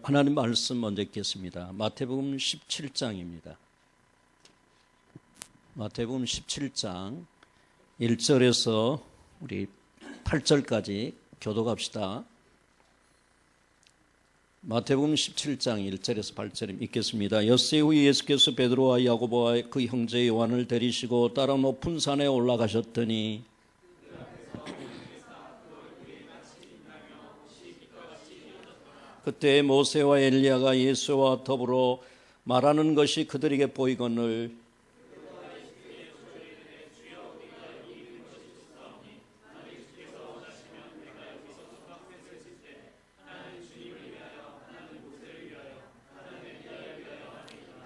하나님 말씀 먼저 읽겠습니다. 마태복음 17장입니다. 마태복음 17장 1절에서 우리 8절까지 교독합시다. 마태복음 17장 1절에서 8절 읽겠습니다. 엿새 후에 예수께서 베드로와 야고보와 그 형제 요한을 데리시고 따라 높은 산에 올라가셨더니 그때 모세와 엘리야가 예수와 더불어 말하는 것이 그들에게 보이거늘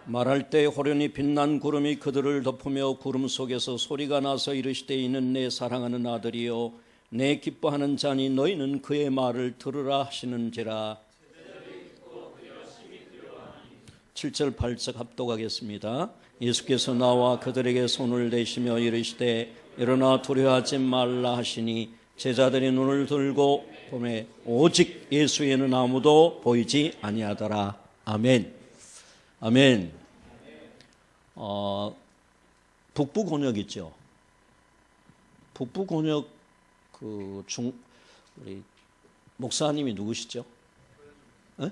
말할 때 호련히 빛난 구름이 그들을 덮으며 구름 속에서 소리가 나서 이르시되 이는 내 사랑하는 아들이요 내 기뻐하는 자니 너희는 그의 말을 들으라 하시는지라. 7절 8절 합독하겠습니다. 예수께서 나와 그들에게 손을 대시며 이르시되 일어나 두려워하지 말라 하시니 제자들이 눈을 들고 보매 오직 예수에는 아무도 보이지 아니하더라. 아멘. 아멘. 북부곤역 있죠. 북부곤역 우리 목사님이 누구시죠? 네?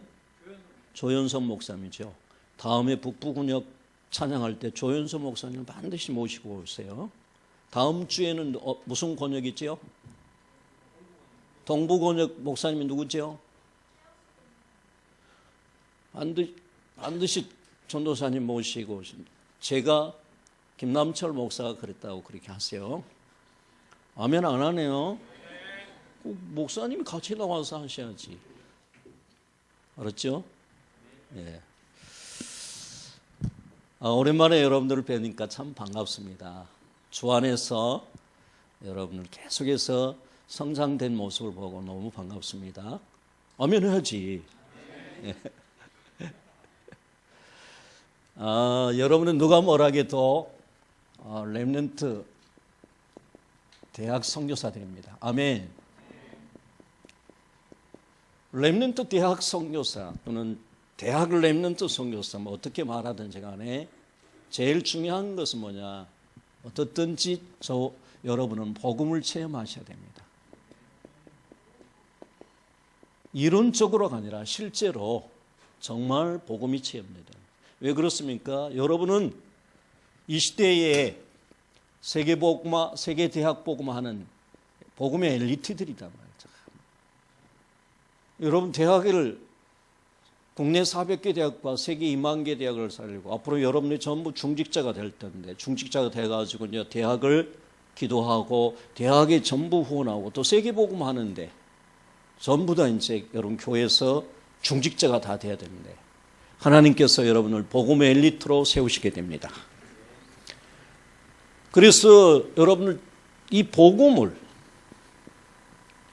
조연석 목사님이죠. 다음에 북부곤역 찬양할 때 조연석 목사님을 반드시 모시고 오세요. 다음 주에는 무슨 곤역이죠? 동부곤역 목사님이 누구죠? 반드시 전도사님 모시고 제가 김남철 목사가 그랬다고 그렇게 하세요. 아멘 안 하네요. 목사님이 같이 나와서 하셔야지. 알았죠? 네. 오랜만에 여러분들을 뵈니까 참 반갑습니다. 주 안에서 여러분을 계속해서 성장된 모습을 보고 너무 반갑습니다. 아멘 해야지. 네. 여러분은 누가 뭐라 해도 렘넌트 대학 선교사들입니다. 아멘. 렘넌트 대학 선교사 또는 대학 렘넌트 선교사 어떻게 말하든지 간에 제일 중요한 것은 뭐냐? 어떻든지 여러분은 복음을 체험하셔야 됩니다. 이론적으로가 아니라 실제로 정말 복음이 체험돼요. 왜 그렇습니까? 여러분은 이 시대에 세계 대학 복음하는 복음의 엘리트들이단 말이죠. 여러분 대학을 국내 400개 대학과 세계 2만 개 대학을 살리고 앞으로 여러분이 전부 중직자가 될 텐데 중직자가 돼가지고 이제 대학을 기도하고 대학에 전부 후원하고 또 세계 복음하는데 전부 다 이제 여러분 교회에서 중직자가 다 돼야 되는데 하나님께서 여러분을 복음의 엘리트로 세우시게 됩니다. 그래서 여러분을 이 복음을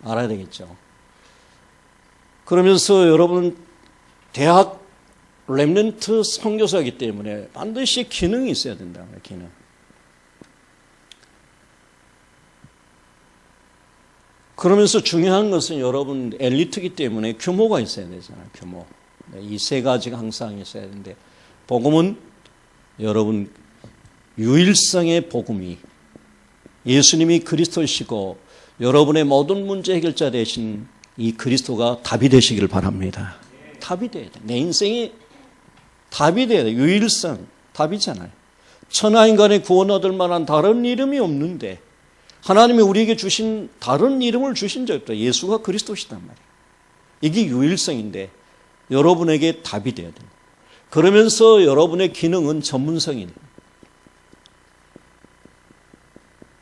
알아야 되겠죠. 그러면서 여러분은 대학 렘넌트 선교사이기 때문에 반드시 기능이 있어야 된다. 기능. 그러면서 중요한 것은 여러분 엘리트이기 때문에 규모가 있어야 되잖아요. 규모. 이 세 가지가 항상 있어야 되는데 복음은 여러분 유일성의 복음이 예수님이 그리스도시고 여러분의 모든 문제 해결자 되신 이 그리스도가 답이 되시길 바랍니다. 답이 돼야 돼. 내 인생이 답이 돼야 돼. 유일성 답이잖아요. 천하인간의 구원 얻을 만한 다른 이름이 없는데 하나님이 우리에게 주신 다른 이름을 주신 적 없다. 예수가 그리스도시단 말이에요. 이게 유일성인데 여러분에게 답이 돼야 돼요. 그러면서 여러분의 기능은 전문성이에요.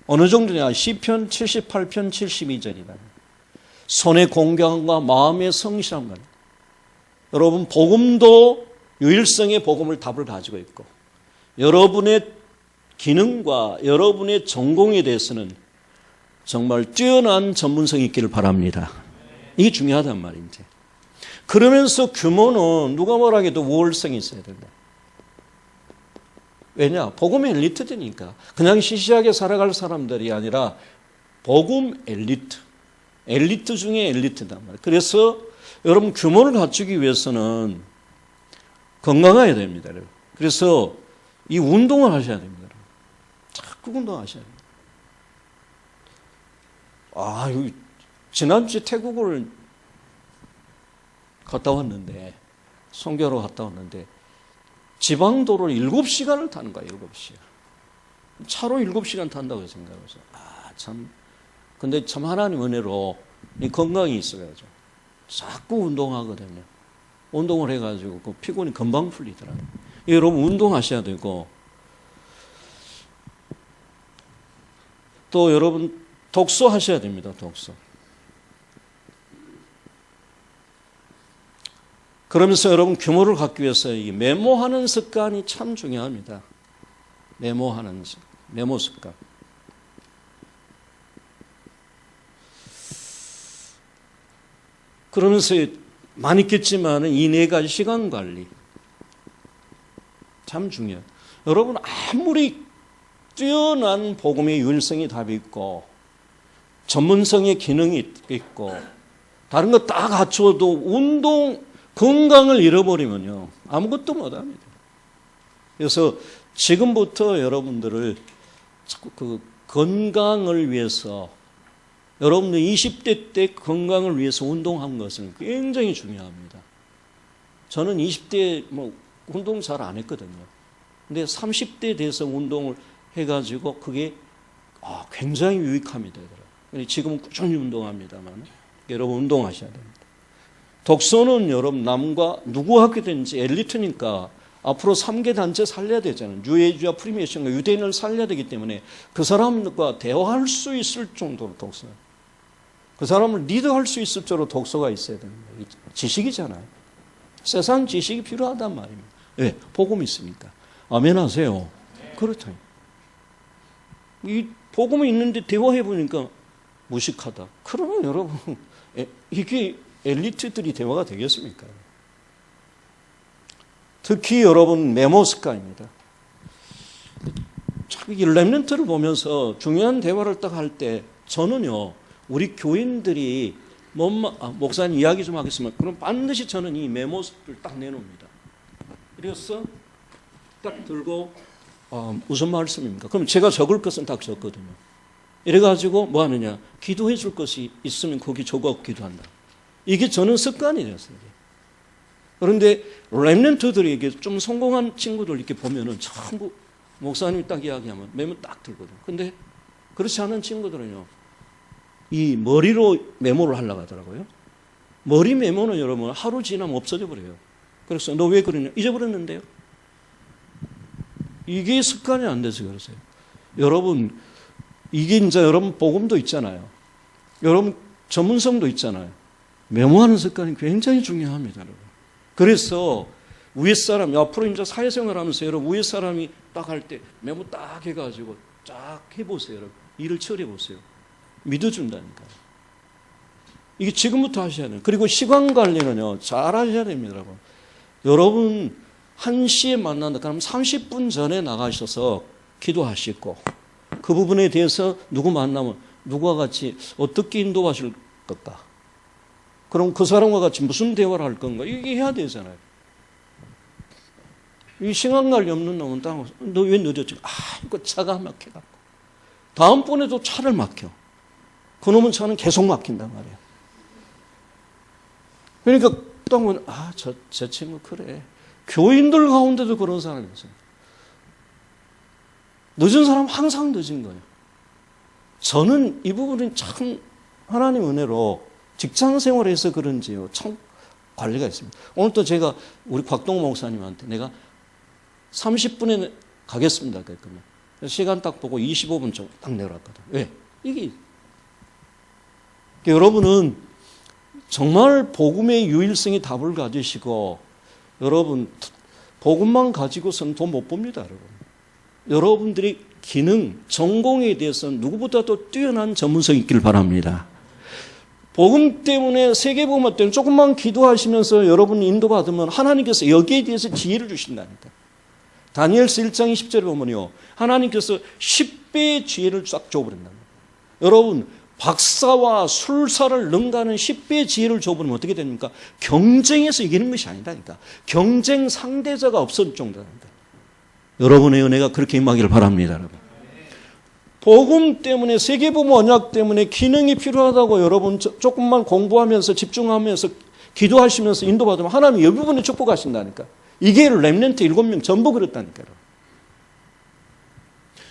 어느 정도냐? 시편 78편 72절이다. 손의 공경과 마음의 성실함과 여러분 복음도 유일성의 복음을 답을 가지고 있고 여러분의 기능과 여러분의 전공에 대해서는 정말 뛰어난 전문성이 있기를 바랍니다. 이게 중요하단 말인데 그러면서 규모는 누가 뭐라 해도 우월성이 있어야 된다. 왜냐? 복음의 엘리트들이니까 그냥 시시하게 살아갈 사람들이 아니라 복음 엘리트 중에 엘리트단 말이에요. 그래서 여러분 규모를 갖추기 위해서는 건강해야 됩니다. 그래서 이 운동을 하셔야 됩니다. 자꾸 운동하셔야 됩니다. 여기 지난주에 태국을 갔다 왔는데, 선교로 갔다 왔는데, 지방도로를 7시간을 타는 거야, 7시간. 차로 7시간 탄다고 생각해서. 근데 참 하나님 은혜로 이 건강이 있어야죠. 자꾸 운동하거든요. 운동을 해가지고 그 피곤이 금방 풀리더라고요. 여러분 운동하셔야 되고, 또 여러분 독서하셔야 됩니다. 독서. 그러면서 여러분 규모를 갖기 위해서 이 메모하는 습관이 참 중요합니다. 메모 습관. 그러면서 많이 있겠지만 이 4가지 시간 관리 참 중요해요. 여러분 아무리 뛰어난 복음의 유일성이 답이 있고 전문성의 기능이 있고 다른 거 다 갖추어도 운동 건강을 잃어버리면요 아무것도 못합니다. 그래서 지금부터 여러분들을 그 건강을 위해서 여러분들 20대 때 건강을 위해서 운동한 것은 굉장히 중요합니다. 저는 20대에 운동 잘 안 했거든요. 근데 30대 돼서 운동을 해가지고 그게 굉장히 유익함이 되더라고요. 지금은 꾸준히 운동합니다만 여러분 운동하셔야 됩니다. 독서는 여러분 남과 누구 하게 되는지 엘리트니까 앞으로 3개 단체 살려야 되잖아요. 뉴에이지와 프리메이션과 유대인을 살려야 되기 때문에 그 사람과 대화할 수 있을 정도로 독서. 그 사람을 리드할 수 있을 정도로 독서가 있어야 됩니다. 지식이잖아요. 세상 지식이 필요하단 말입니다. 왜? 복음이 있으니까. 아멘 하세요. 그렇죠. 이 복음이 있는데 대화해 보니까 무식하다. 그러면 여러분 이게 엘리트들이 대화가 되겠습니까? 특히 여러분 메모 습관입니다. 참 이 렘넌트를 보면서 중요한 대화를 딱 할 때 저는요 우리 교인들이 목사님 이야기 좀 하겠습니다. 그럼 반드시 저는 이 메모를 딱 내놓습니다. 그래서 딱 들고 무슨 말씀입니까? 그럼 제가 적을 것은 딱 적거든요. 이래가지고 뭐 하느냐? 기도해 줄 것이 있으면 거기 적어 기도한다. 이게 저는 습관이 되었어요. 그런데 렘넌트들에게 좀 성공한 친구들 이렇게 보면은 전부 목사님이 딱 이야기하면 메모 딱 들거든요. 근데 그렇지 않은 친구들은요, 이 머리로 메모를 하려고 하더라고요. 머리 메모는 여러분 하루 지나면 없어져 버려요. 그래서 너 왜 그러냐? 잊어버렸는데요. 이게 습관이 안 돼서 그러세요. 여러분, 이게 이제 여러분 복음도 있잖아요. 여러분 전문성도 있잖아요. 메모하는 습관이 굉장히 중요합니다, 여러분. 그래서 위에 사람이 앞으로 이제 사회생활 하면서 여러분 위에 사람이 딱 할 때 메모 딱 해가지고 쫙 해보세요, 여러분. 일을 처리해 보세요. 믿어준다니까요. 이게 지금부터 하셔야 돼요. 그리고 시간 관리는요, 잘 하셔야 됩니다, 여러분. 여러분 1시에 만난다. 그럼 30분 전에 나가셔서 기도하시고 그 부분에 대해서 누구 만나면 누구와 같이 어떻게 인도하실 것까? 그럼 그 사람과 같이 무슨 대화를 할 건가? 이게 해야 되잖아요. 이 시간 관리 없는 놈은 너 왜 늦었지? 이거 차가 막혀갖고. 다음번에도 차를 막혀. 그놈은 차는 계속 막힌단 말이에요. 그러니까 딱 보면 저 친구 그래. 교인들 가운데도 그런 사람이 있어요. 늦은 사람 항상 늦은 거예요. 저는 이 부분은 참 하나님 은혜로 직장 생활에서 그런지요. 참 관리가 있습니다. 오늘 또 제가 우리 곽동 목사님한테 내가 30분에 가겠습니다. 그랬거든요. 시간 딱 보고 25분 정도 딱 내려왔거든. 왜? 이게 여러분은 정말 복음의 유일성이 답을 가지시고 여러분 복음만 가지고서는 돈 못 법니다. 여러분. 여러분들이 기능, 전공에 대해서는 누구보다도 뛰어난 전문성이 있기를 바랍니다. 복음 때문에 세계복음 때문에 조금만 기도하시면서 여러분이 인도받으면 하나님께서 여기에 대해서 지혜를 주신다니까. 다니엘서 1장 20절에 보면요. 하나님께서 10배의 지혜를 쫙 줘버린다. 여러분 박사와 술사를 능가하는 10배의 지혜를 줘버리면 어떻게 됩니까? 경쟁에서 이기는 것이 아니다니까. 경쟁 상대자가 없을 정도입니다. 여러분의 은혜가 그렇게 임하기를 바랍니다. 여러분. 복음 때문에, 세계복음 언약 때문에 기능이 필요하다고 여러분 조금만 공부하면서 집중하면서 기도하시면서 인도받으면 하나님이 이 부분에 축복하신다니까. 이게 렘넌트 7명 전부 그렇다니까요.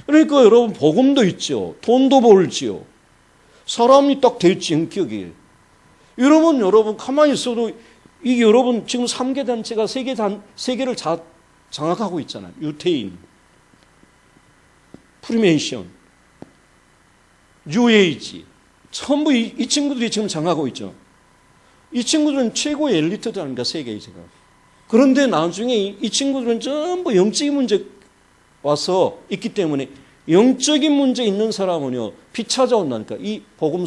그러니까 여러분 복음도 있죠. 돈도 벌지요. 사람이 딱 됐지, 인격이. 여러분 가만히 있어도 이게 여러분 지금 3개 단체가 세계를 장악하고 있잖아요. 유태인, 프리메이션, 뉴에이지. 전부 이 친구들이 지금 장악하고 있죠. 이 친구들은 최고의 엘리트들입니다, 세계에서. 그런데 나중에 이 친구들은 전부 영적인 문제 와서 있기 때문에 영적인 문제 있는 사람은요, 피 찾아온다니까. 이 복음.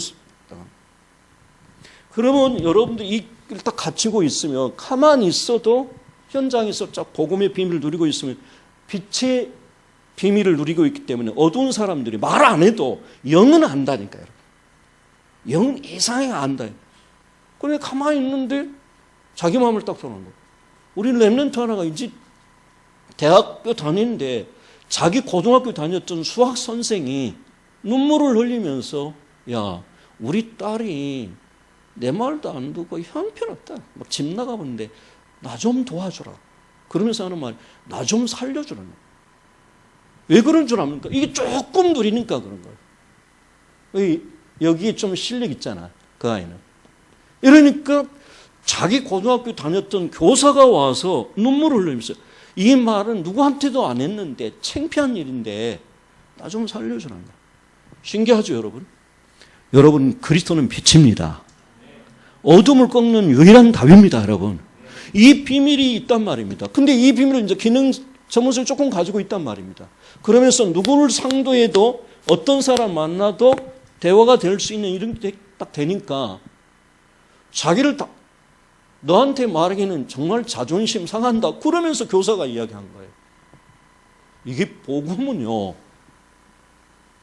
그러면 여러분들 이걸 딱 갖추고 있으면 가만히 있어도 현장에서 쫙 복음의 비밀을 누리고 있으면 빛의 비밀을 누리고 있기 때문에 어두운 사람들이 말 안 해도 영은 안다니까요. 영은 이상하게 안다. 그런데 가만히 있는데 자기 마음을 딱 전하는 거예요. 우리 렘넌트 하나가 이제 대학교 다니는데 자기 고등학교 다녔던 수학 선생이 눈물을 흘리면서 야, 우리 딸이 내 말도 안 듣고 형편없다. 막 집 나가본데 나 좀 도와주라. 그러면서 하는 말, 나 좀 살려주라. 왜 그런 줄 압니까? 이게 조금 누리니까 그런 거예요. 여기에 좀 실력 있잖아, 그 아이는. 이러니까 자기 고등학교 다녔던 교사가 와서 눈물을 흘리면서 이 말은 누구한테도 안 했는데 창피한 일인데 나 좀 살려주라는 거예요. 신기하죠, 여러분? 여러분, 그리스도는 빛입니다. 어둠을 꺾는 유일한 답입니다, 여러분. 이 비밀이 있단 말입니다. 근데 이 비밀을 이제 기능 전문성을 조금 가지고 있단 말입니다. 그러면서 누구를 상도해도 어떤 사람 만나도 대화가 될 수 있는 이런 게 딱 되니까 자기를 딱 너한테 말하기는 정말 자존심 상한다. 그러면서 교사가 이야기한 거예요. 이게 복음은요,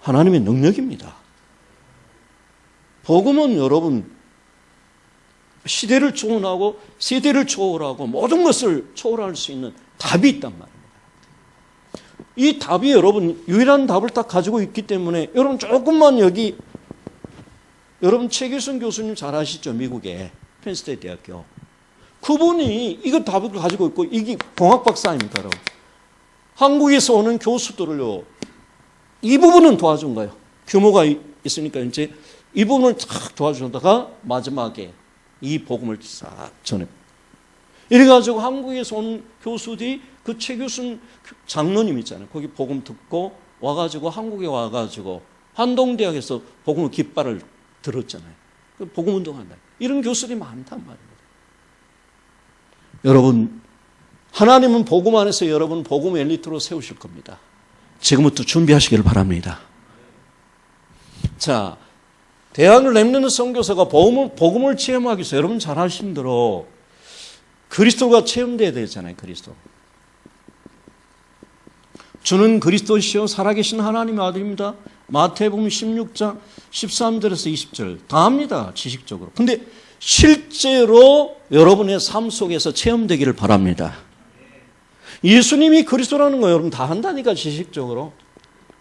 하나님의 능력입니다. 복음은 여러분 시대를 초월하고 세대를 초월하고 모든 것을 초월할 수 있는 답이 있단 말입니다. 이 답이 여러분 유일한 답을 딱 가지고 있기 때문에 여러분 조금만 여기 여러분 최규순 교수님 잘 아시죠? 미국의 펜스테이트 대학교. 그분이 이거 답을 가지고 있고 이게 공학 박사입니다. 여러분. 한국에서 오는 교수들을요. 이 부분은 도와준 거예요. 규모가 있으니까 이제 이 부분을 탁 도와주다가 마지막에 이 복음을 싹 전해. 이래가지고 한국에서 온 교수들이 그 최규순 장로님 있잖아요. 거기 복음 듣고 와가지고 한국에 와가지고 한동대학에서 복음의 깃발을 들었잖아요. 복음 운동한다. 이런 교수들이 많단 말입니다. 여러분, 하나님은 복음 안에서 여러분 복음 엘리트로 세우실 겁니다. 지금부터 준비하시기를 바랍니다. 자, 대학 렘넌트 선교사가 복음을 체험하기 위해서 여러분 잘 아시는 대로 그리스도가 체험돼야 되잖아요. 그리스도. 주는 그리스도시요 살아계신 하나님의 아들입니다. 마태복음 16장 13절에서 20절 다 합니다. 지식적으로. 근데 실제로 여러분의 삶 속에서 체험되기를 바랍니다. 예수님이 그리스도라는 거 여러분 다 한다니까 지식적으로.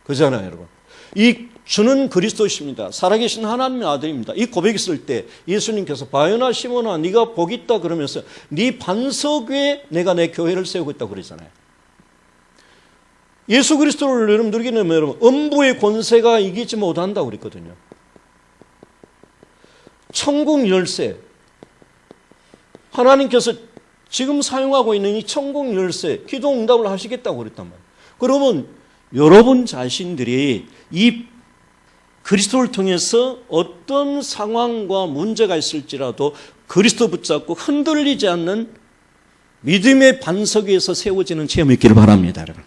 그잖아요, 여러분. 이 주는 그리스도십니다. 살아계신 하나님의 아들입니다. 이 고백 있을 때 예수님께서 바요나 시몬아 네가 복 있다 그러면서 네 반석 위에 내가 내 교회를 세우고 있다고 그랬잖아요. 예수 그리스도를 여러분 누리기는 여러분 음부의 권세가 이기지 못한다고 그랬거든요. 천국 열쇠 하나님께서 지금 사용하고 있는 이 천국 열쇠 기도 응답을 하시겠다고 그랬단 말이에요. 그러면 여러분 자신들이 이 그리스도를 통해서 어떤 상황과 문제가 있을지라도 그리스도 붙잡고 흔들리지 않는 믿음의 반석 위에서 세워지는 체험이 있기를 바랍니다. 여러분.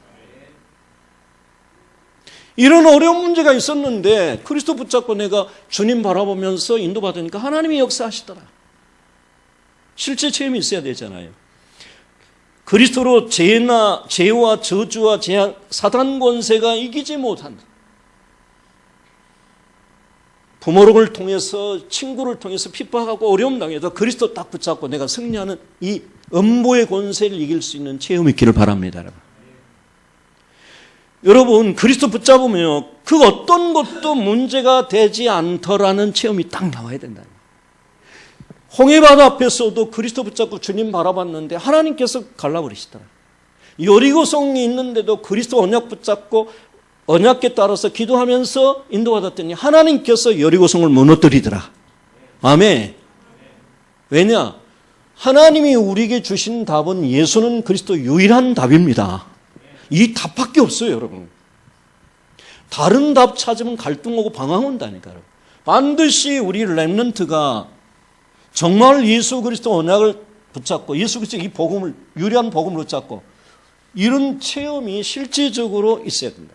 이런 어려운 문제가 있었는데 그리스도 붙잡고 내가 주님 바라보면서 인도받으니까 하나님이 역사하시더라. 실제 체험이 있어야 되잖아요. 그리스도로 죄와 저주와 재앙, 사단 권세가 이기지 못한다. 부모를 통해서 친구를 통해서 핍박하고 어려움 당해도 그리스도 딱 붙잡고 내가 승리하는 이 음보의 권세를 이길 수 있는 체험이 있기를 바랍니다. 여러분. 여러분 그리스도 붙잡으면 그 어떤 것도 문제가 되지 않더라는 체험이 딱 나와야 된다. 홍해바다 앞에서도 그리스도 붙잡고 주님 바라봤는데 하나님께서 갈라버리시더라. 여리고성이 있는데도 그리스도 언약 붙잡고 언약에 따라서 기도하면서 인도받았더니 하나님께서 여리고성을 무너뜨리더라. 아멘. 왜냐? 하나님이 우리에게 주신 답은 예수는 그리스도 유일한 답입니다. 이 답밖에 없어요, 여러분. 다른 답 찾으면 갈등하고 방황한다니까요. 반드시 우리 렘넌트가 정말 예수 그리스도 언약을 붙잡고 예수 그리스도 이 복음을 유리한 복음을 붙잡고 이런 체험이 실제적으로 있어야 된다.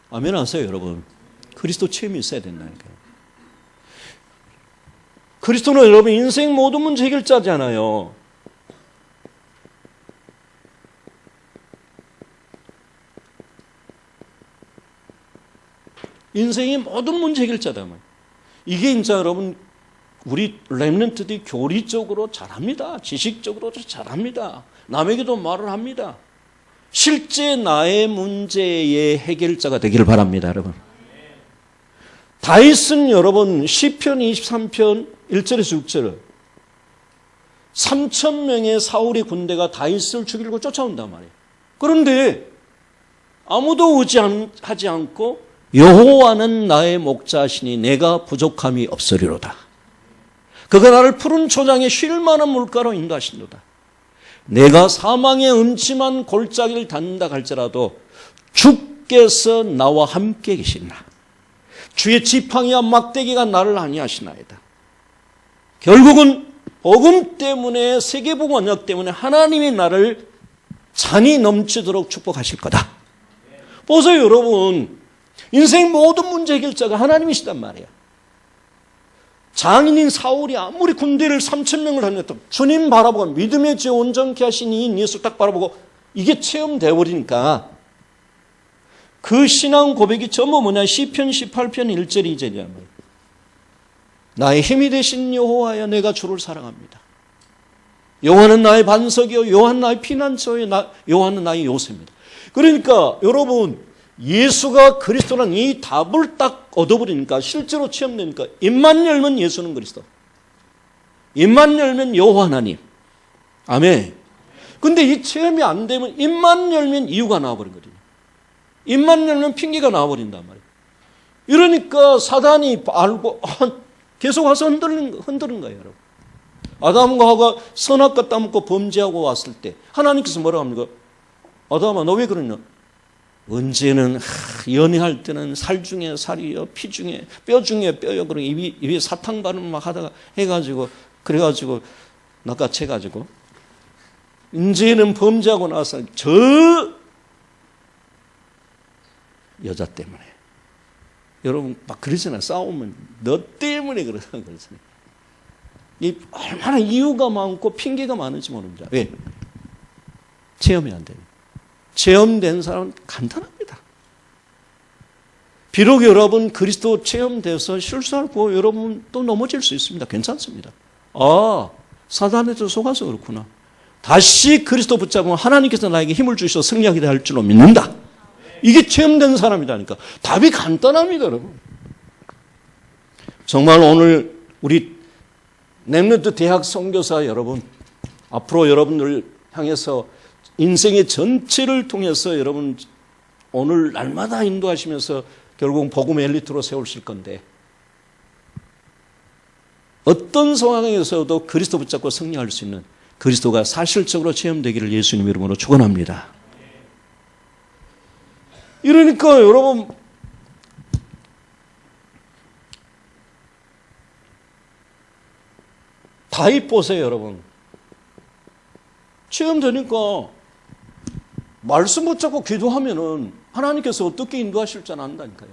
아멘 하세요, 여러분. 그리스도 체험이 있어야 된다니까요. 그리스도는 여러분 인생 모든 문제 해결자잖아요. 인생의 모든 문제 해결자다. 이게 이제 여러분 우리 렘넌트들이 교리적으로 잘합니다. 지식적으로도 잘합니다. 남에게도 말을 합니다. 실제 나의 문제의 해결자가 되기를 바랍니다, 여러분. 다윗은 여러분 시편 23편 1절에서 6절을 3,000명의 사울의 군대가 다윗을 죽이려고 쫓아온단 말이에요. 그런데 아무도 하지 않고 여호와는 나의 목자시니 내가 부족함이 없으리로다. 그가 나를 푸른 초장에 쉴 만한 물가로 인도하신도다. 내가 사망의 음침한 골짜기를 닿는다 할지라도 주께서 나와 함께 계시나. 주의 지팡이와 막대기가 나를 안위하시나이다. 결국은 복음 때문에 세계복음 언약 때문에 하나님이 나를 잔이 넘치도록 축복하실 거다. 보세요, 여러분. 인생 모든 문제 해결자가 하나님이시단 말이야. 장인인 사울이 아무리 군대를 3,000명을 다녔다. 주님 바라보고 믿음의 죄 온전케 하신 이인 예수 딱 바라보고 이게 체험되어 버리니까 그 신앙 고백이 전부 뭐냐? 시편 18편 1절 2절이야. 나의 힘이 되신 여호와여 내가 주를 사랑합니다. 여호와는 나의 반석이요 여호와는 나의 피난처요 여호와는 나의 요새입니다. 그러니까 여러분 예수가 그리스도라는 이 답을 딱 얻어버리니까 실제로 체험되니까 입만 열면 예수는 그리스도, 입만 열면 여호와 하나님. 아멘. 근데 이 체험이 안 되면 입만 열면 이유가 나와버리거든요. 입만 열면 핑계가 나와버린단 말이에요. 이러니까 사단이 알고 계속 와서 흔드는 거예요, 여러분. 아담과 하와가 선악과 따먹고 범죄하고 왔을 때 하나님께서 뭐라고 합니까? 아담아 너 왜 그러냐? 언제는 연애할 때는 살 중에 살이요 피 중에 뼈 중에 뼈요. 그러고 입에 사탕 발음 막 하다가 해가지고 그래가지고 낚아채가지고 이제는 범죄하고 나서 저 여자 때문에 여러분 막 그러잖아요. 싸우면 너 때문에 그러잖아요. 이 얼마나 이유가 많고 핑계가 많은지 모릅니다. 왜? 체험이 안 돼요. 체험된 사람은 간단합니다. 비록 여러분 그리스도 체험돼서 실수하고 여러분 또 넘어질 수 있습니다. 괜찮습니다. 사단에서 속아서 그렇구나. 다시 그리스도 붙잡으면 하나님께서 나에게 힘을 주셔서 승리하게 할 줄로 믿는다. 이게 체험된 사람이라니까. 답이 간단합니다, 여러분. 정말 오늘 우리 렘넌트 대학 선교사 여러분, 앞으로 여러분들 향해서 인생의 전체를 통해서 여러분 오늘 날마다 인도하시면서 결국 복음 엘리트로 세우실 건데 어떤 상황에서도 그리스도 붙잡고 승리할 수 있는 그리스도가 사실적으로 체험되기를 예수님 이름으로 축원합니다. 이러니까 여러분 다윗 보세요, 여러분. 체험되니까 말씀 붙잡고 기도하면은 하나님께서 어떻게 인도하실 줄 안다니까요.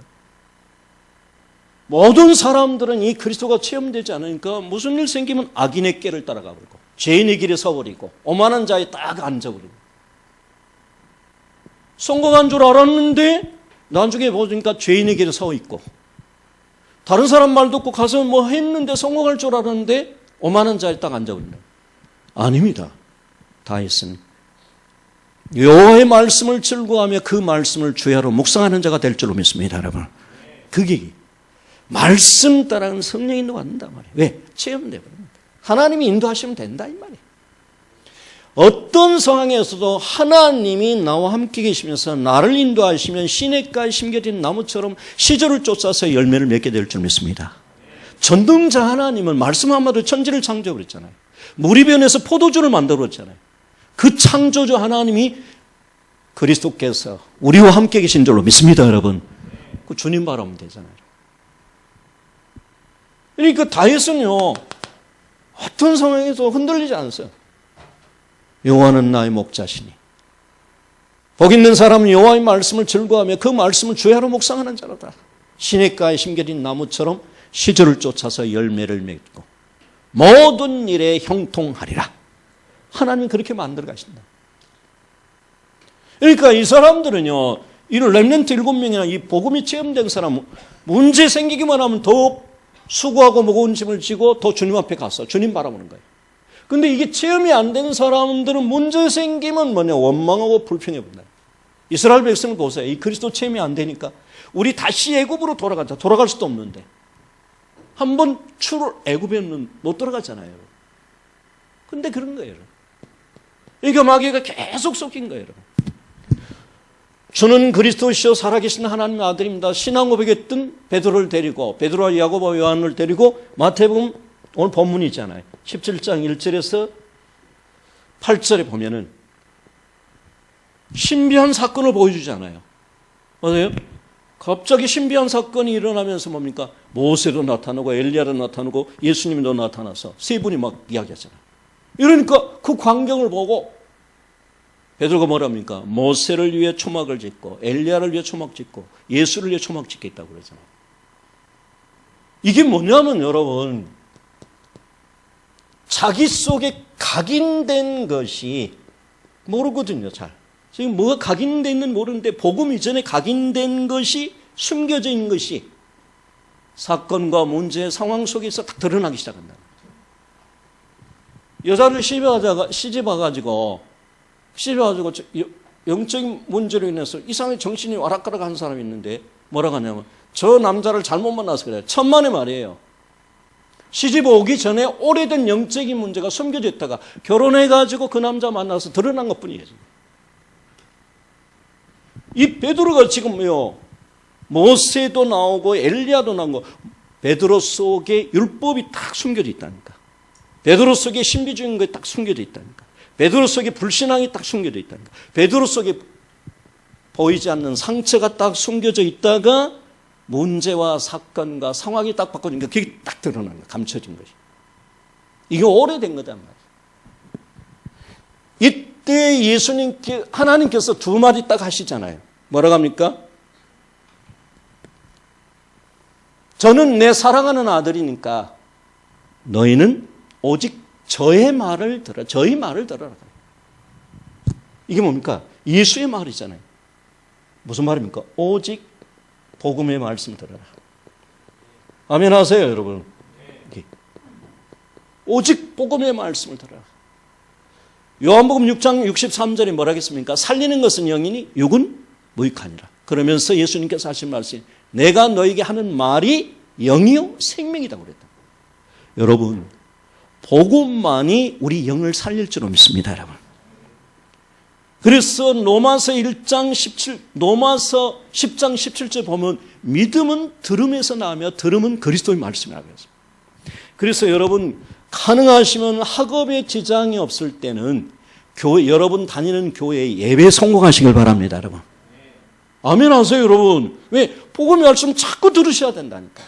모든 사람들은 이 그리스도가 체험되지 않으니까 무슨 일 생기면 악인의 길을 따라가 버리고 죄인의 길에 서버리고 오만한 자에 딱 앉아버리고 성공한 줄 알았는데 나중에 보니까 죄인의 길에 서 있고 다른 사람 말 듣고 가서 뭐 했는데 성공할 줄 알았는데 오만한 자에 딱 앉아버린다. 아닙니다. 다윗은 여호와의 말씀을 즐거워하며 그 말씀을 주야로 묵상하는 자가 될 줄로 믿습니다, 여러분. 그게 말씀 따라가는 성령이 인도한다 말이에요. 왜? 체험돼 버립니다. 하나님이 인도하시면 된다 이 말이에요. 어떤 상황에서도 하나님이 나와 함께 계시면서 나를 인도하시면 시냇가에 심겨진 나무처럼 시절을 쫓아서 열매를 맺게 될 줄 믿습니다. 전능자 하나님은 말씀 한마디로 천지를 창조했잖아요. 물이 변해서 포도주를 만들었잖아요. 그 창조주 하나님이 그리스도께서 우리와 함께 계신 줄로 믿습니다, 여러분. 그 주님 바라보면 되잖아요. 그러니까 다윗은요, 어떤 상황에서 흔들리지 않았어요. 여호와는 나의 목자시니 복 있는 사람은 여호와의 말씀을 즐거워하며 그 말씀을 주야로 묵상하는 자로다. 시냇가에 심겨진 나무처럼 시절을 쫓아서 열매를 맺고 모든 일에 형통하리라. 하나님이 그렇게 만들어 가신다. 그러니까 이 사람들은요, 이런 렘넌트 7명이나 이 복음이 체험된 사람은 문제 생기기만 하면 더 수고하고 무거운 짐을 지고 더 주님 앞에 가서 주님 바라보는 거예요. 근데 이게 체험이 안 되는 사람들은 문제 생기면 뭐냐, 원망하고 불평해 본다. 이스라엘 백성을 보세요. 이 그리스도 체험이 안 되니까 우리 다시 애굽으로 돌아가자. 돌아갈 수도 없는데 한번 애굽에는 못 들어가잖아요. 근데 그런 거예요. 그러니까 마귀가 계속 속인 거예요. 주는 그리스도시요 살아계신 하나님의 아들입니다. 신앙 고백했던 베드로를 데리고, 베드로와 야고보와 요한을 데리고 마태복음 오늘 본문이잖아요. 17장 1절에서 8절에 보면은 신비한 사건을 보여주잖아요. 맞아요? 갑자기 신비한 사건이 일어나면서 뭡니까? 모세도 나타나고 엘리야도 나타나고 예수님도 나타나서 세 분이 막 이야기하잖아요. 이러니까 그 광경을 보고 베드로가 뭐랍니까? 모세를 위해 초막을 짓고 엘리야를 위해 초막 짓고 예수를 위해 초막 짓겠다고 그러잖아요. 이게 뭐냐면 여러분, 자기 속에 각인된 것이 모르거든요, 잘. 지금 뭐가 각인되어 있는 모르는데 복음 이전에 각인된 것이 숨겨져 있는 것이 사건과 문제, 상황 속에서 딱 드러나기 시작한다. 여자를 시집와가지고 영적인 문제로 인해서 이상하게 정신이 와락가락한 사람이 있는데 뭐라고 하냐면 저 남자를 잘못 만나서 그래요. 천만의 말이에요. 시집 오기 전에 오래된 영적인 문제가 숨겨져 있다가 결혼해가지고 그 남자 만나서 드러난 것뿐이에요. 이 베드로가 지금요, 모세도 나오고 엘리야도 나오고 베드로 속에 율법이 딱 숨겨져 있다니까. 베드로 속에 신비주의인 것이 딱 숨겨져 있다니까. 베드로 속에 불신앙이 딱 숨겨져 있다니까. 베드로 속에 보이지 않는 상처가 딱 숨겨져 있다가 문제와 사건과 상황이 딱 바꿔지니까 그게 딱 드러나는 거야. 감춰진 것이. 이게 오래된 거단 말이에요. 이때 하나님께서 두 마디 딱 하시잖아요. 뭐라고 합니까? 저는 내 사랑하는 아들이니까 너희는 오직 저의 말을 들어. 저의 말을 들어라. 이게 뭡니까? 예수의 말이잖아요. 무슨 말입니까? 오직 복음의 말씀 들어라. 아멘 하세요, 여러분. 오직 복음의 말씀을 들어라. 요한복음 6장 63절에 뭐라 하겠습니까? 살리는 것은 영이니 육은 무익하니라. 그러면서 예수님께서 하신 말씀이 내가 너에게 하는 말이 영이요 생명이다 그랬다. 여러분, 복음만이 우리 영을 살릴 줄로 믿습니다, 여러분. 그래서 로마서 10장 17절 보면 믿음은 들음에서 나며 들음은 그리스도의 말씀이라고 했습니다. 그래서 여러분, 가능하시면 학업에 지장이 없을 때는 여러분 다니는 교회에 예배 성공하시길 바랍니다, 여러분. 아멘 하세요, 여러분. 왜? 복음의 말씀 자꾸 들으셔야 된다니까.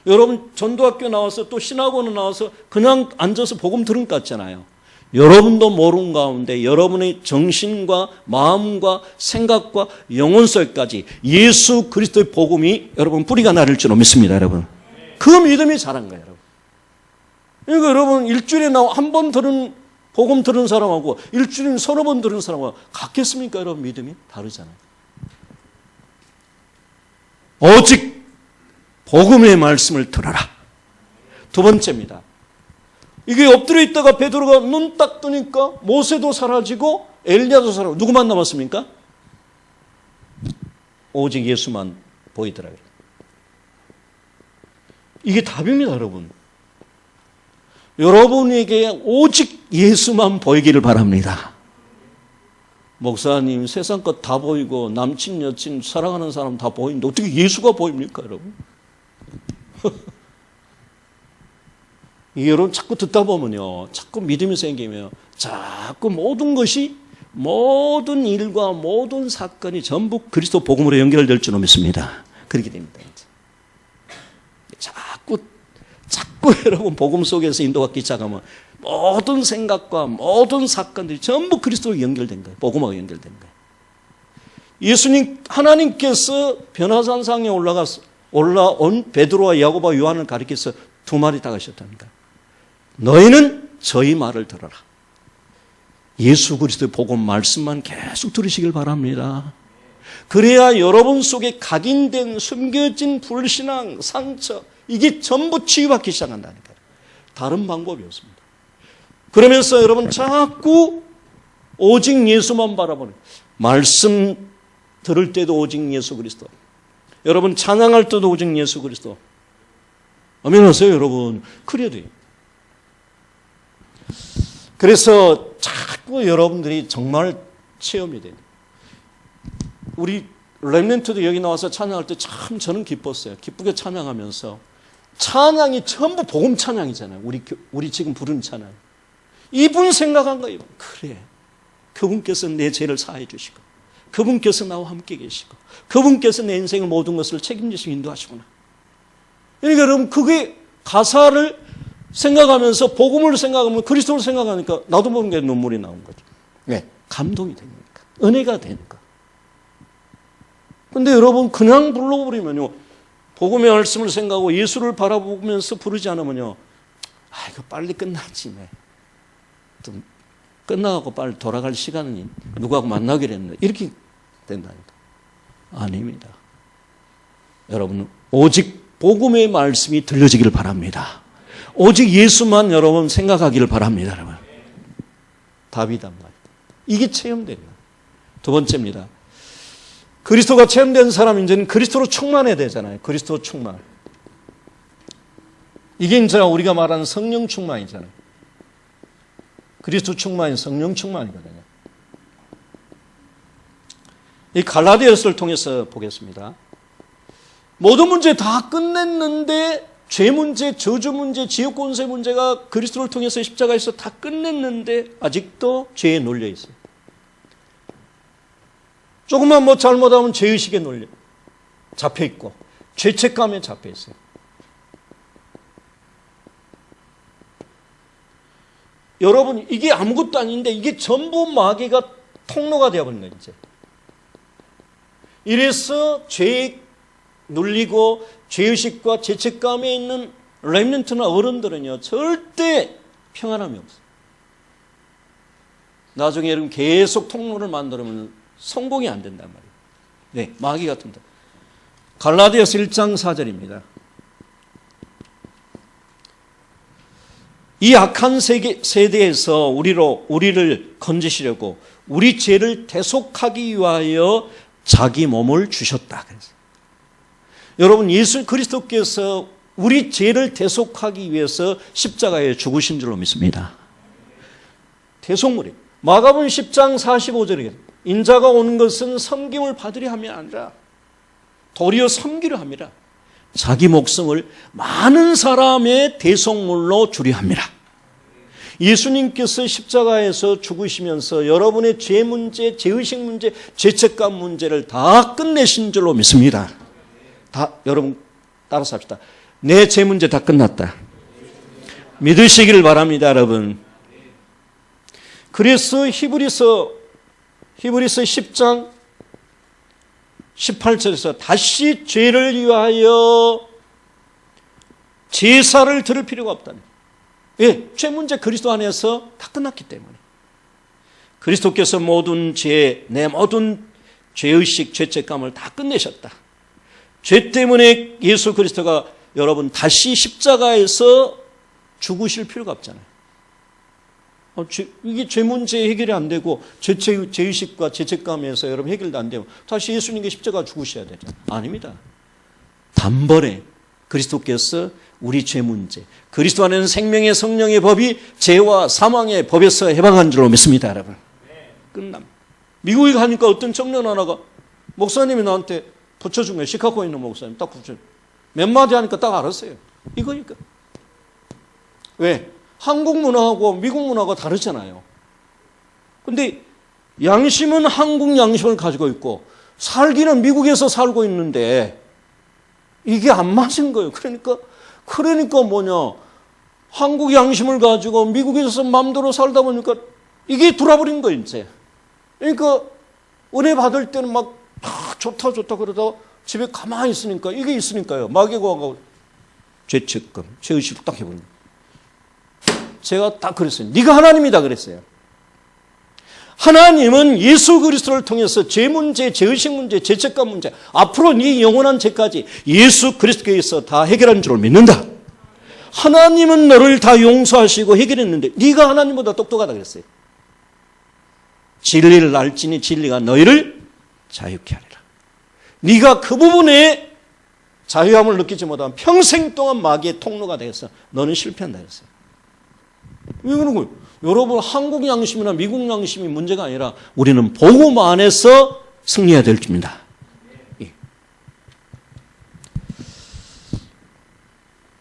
여러분 전도학교 나와서 또 신학원을 나와서 그냥 앉아서 복음 들은 것 같잖아요. 여러분도 모르는 가운데 여러분의 정신과 마음과 생각과 영혼 속까지 예수 그리스도의 복음이 여러분 뿌리가 나를 줄로 믿습니다, 여러분. 그 믿음이 자란 거예요, 여러분. 그러니까 여러분 일주일에 한 번 들은 복음 들은 사람하고 일주일에 30번 들은 사람하고 같겠습니까, 여러분? 믿음이 다르잖아요. 오직 복음의 말씀을 들어라. 두 번째입니다. 이게 엎드려 있다가 베드로가 눈 딱 뜨니까 모세도 사라지고 엘리야도 사라지고 누구만 남았습니까? 오직 예수만 보이더라고요. 이게 답입니다, 여러분. 여러분에게 오직 예수만 보이기를 바랍니다. 목사님, 세상 것 다 보이고 남친, 여친, 사랑하는 사람 다 보이는데 어떻게 예수가 보입니까, 여러분? 이 여러분 자꾸 듣다 보면요, 자꾸 믿음이 생기면 자꾸 모든 것이, 모든 일과 모든 사건이 전부 그리스도 복음으로 연결될 줄로 믿습니다. 그렇게 됩니다. 자꾸 여러분 복음 속에서 인도받기 시작하면 모든 생각과 모든 사건들이 전부 그리스도로 연결된 거예요. 복음하고 연결된 거예요. 예수님, 하나님께서 변화산상에 올라온 베드로와 야고보와 요한을 가리켜서 두 마리 다가셨다니까. 너희는 저희 말을 들어라. 예수 그리스도의 복음 말씀만 계속 들으시길 바랍니다. 그래야 여러분 속에 각인된 숨겨진 불신앙, 상처, 이게 전부 치유받기 시작한다니까요. 다른 방법이 없습니다. 그러면서 여러분 자꾸 오직 예수만 바라보는, 말씀 들을 때도 오직 예수 그리스도, 여러분 찬양할 때도 오직 예수 그리스도. 아멘 하세요, 여러분. 그래야 돼요. 그래서 자꾸 여러분들이 정말 체험이 돼요. 우리 렘넌트도 여기 나와서 찬양할 때 참 저는 기뻤어요. 기쁘게 찬양하면서, 찬양이 전부 복음 찬양이잖아요. 우리 지금 부르는 찬양. 이분 생각한 거예요. 그래, 그분께서 내 죄를 사해 주시고, 그분께서 나와 함께 계시고, 그분께서 내 인생의 모든 것을 책임지시고 인도하시구나. 그러니까 여러분, 그게 가사를 생각하면서 복음을 생각하면, 그리스도를 생각하니까 나도 모르게 눈물이 나온 거죠. 왜? 감동이 되니까, 은혜가 되니까. 근데 여러분 그냥 불러버리면요, 복음의 말씀을 생각하고 예수를 바라보면서 부르지 않으면요, 이거 빨리 끝나지. 좀 끝나고 빨리 돌아갈 시간은 누구하고 만나기로 했는데 이렇게 된다니까. 아닙니다. 여러분 오직 복음의 말씀이 들려지기를 바랍니다. 오직 예수만 여러분 생각하기를 바랍니다. 여러분. 답이단 말이에요. 이게 체험되는 거예요. 두 번째입니다. 그리스도가 체험된 사람, 이제는 그리스도로 충만해야 되잖아요. 그리스도 충만. 이게 이제 우리가 말하는 성령 충만이잖아요. 그리스도 충만이 성령 충만이거든요. 이 갈라디아서를 통해서 보겠습니다. 모든 문제 다 끝냈는데, 죄 문제, 저주 문제, 지옥 권세 문제가 그리스도를 통해서 십자가에서 다 끝냈는데 아직도 죄에 눌려 있어요. 조금만 잘못하면 죄의식에 잡혀 있고 죄책감에 잡혀 있어요. 여러분, 이게 아무것도 아닌데 이게 전부 마귀가 통로가 되어버린 거예요. 이제. 이래서 죄에 눌리고 죄의식과 죄책감에 있는 렘넌트나 어른들은요, 절대 평안함이 없어요. 나중에 여러분 계속 통로를 만들면 성공이 안 된단 말이에요. 네, 마귀 같은 데. 갈라디아서 1장 4절입니다. 이 악한 세대에서 우리를 건지시려고 우리 죄를 대속하기 위하여 자기 몸을 주셨다. 그래서 여러분, 예수 그리스도께서 우리 죄를 대속하기 위해서 십자가에 죽으신 줄로 믿습니다. 대속물이. 마가복음 10장 45절에 인자가 오는 것은 섬김을 받으려 함이 아니라 도리어 섬기려 함이라. 자기 목숨을 많은 사람의 대속물로 주려 함이라. 예수님께서 십자가에서 죽으시면서 여러분의 죄 문제, 죄의식 문제, 죄책감 문제를 다 끝내신 줄로 믿습니다. 다 여러분 따라서 합시다. 내 죄 문제 다 끝났다. 믿으시기를 바랍니다, 여러분. 그래서 히브리서 10장 18절에서 다시 죄를 위하여 제사를 드릴 필요가 없다는. 예, 죄 문제 그리스도 안에서 다 끝났기 때문에. 그리스도께서 모든 죄, 내 모든 죄의식, 죄책감을 다 끝내셨다. 죄 때문에 예수 그리스도가 여러분 다시 십자가에서 죽으실 필요가 없잖아요. 이게 죄 문제 해결이 안 되고 죄의식과 죄책감에서 여러분 해결도 안 되고 다시 예수님께 십자가 죽으셔야 되죠. 아닙니다. 단번에 그리스도께서 우리 죄 문제, 그리스도 안에는 생명의 성령의 법이 죄와 사망의 법에서 해방한 줄로 믿습니다, 여러분. 끝남. 미국에 가니까 어떤 청년 하나가 목사님이 나한테 붙여준 거예요. 시카고에 있는 목사님 딱 붙여. 몇 마디 하니까 딱 알았어요. 이거니까. 왜? 한국 문화하고 미국 문화가 다르잖아요. 근데 양심은 한국 양심을 가지고 있고 살기는 미국에서 살고 있는데 이게 안 맞은 거예요. 그러니까 뭐냐. 한국 양심을 가지고 미국에서 마음대로 살다 보니까 이게 돌아버린 거예요, 이제. 그러니까 은혜 받을 때는 막 좋다 그러다가 집에 가만히 있으니까 이게 있으니까요. 마귀가 죄책감, 죄의식을 딱 해버린 거예요. 제가 딱 그랬어요. 네가 하나님이다 그랬어요. 하나님은 예수 그리스도를 통해서 죄 문제, 죄의식 문제, 죄책감 문제, 앞으로 네 영원한 죄까지 예수 그리스도께서 다 해결한 줄을 믿는다. 하나님은 너를 다 용서하시고 해결했는데 네가 하나님보다 똑똑하다 그랬어요. 진리를 알지니 진리가 너희를 자유케 하리라. 네가 그 부분에 자유함을 느끼지 못하면 평생 동안 마귀의 통로가 되어서 너는 실패한다 그랬어요. 왜 그런 거예요? 여러분 한국 양심이나 미국 양심이 문제가 아니라 우리는 복음 안에서 승리해야 될 줄입니다.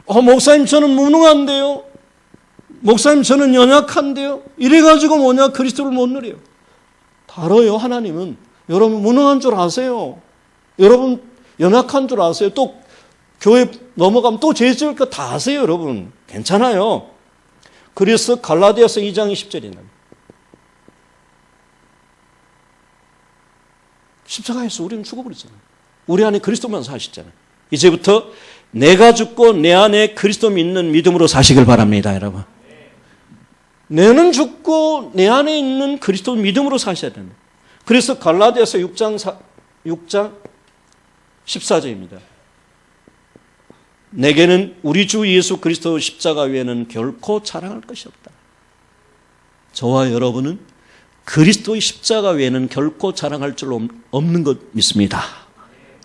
목사님 저는 무능한데요. 목사님 저는 연약한데요. 이래가지고 뭐냐 그리스도를 못 누려요. 다뤄요. 하나님은 여러분 무능한 줄 아세요. 여러분 연약한 줄 아세요. 또 교회 넘어가면 또 죄 지을 거 다 아세요. 여러분 괜찮아요. 그래서 갈라디아서 2장 20절에 십자가에서 우리는 죽어버렸잖아요. 우리 안에 그리스도만 사시잖아요. 이제부터 내가 죽고 내 안에 그리스도 믿는 믿음으로 사시길 바랍니다, 여러분. 내는 죽고 내 안에 있는 그리스도 믿음으로 사셔야 된다. 그래서 갈라디아서 6장 14절입니다. 내게는 우리 주 예수 그리스도 십자가 외에는 결코 자랑할 것이 없다. 저와 여러분은 그리스도의 십자가 외에는 결코 자랑할 줄 없는 것 믿습니다.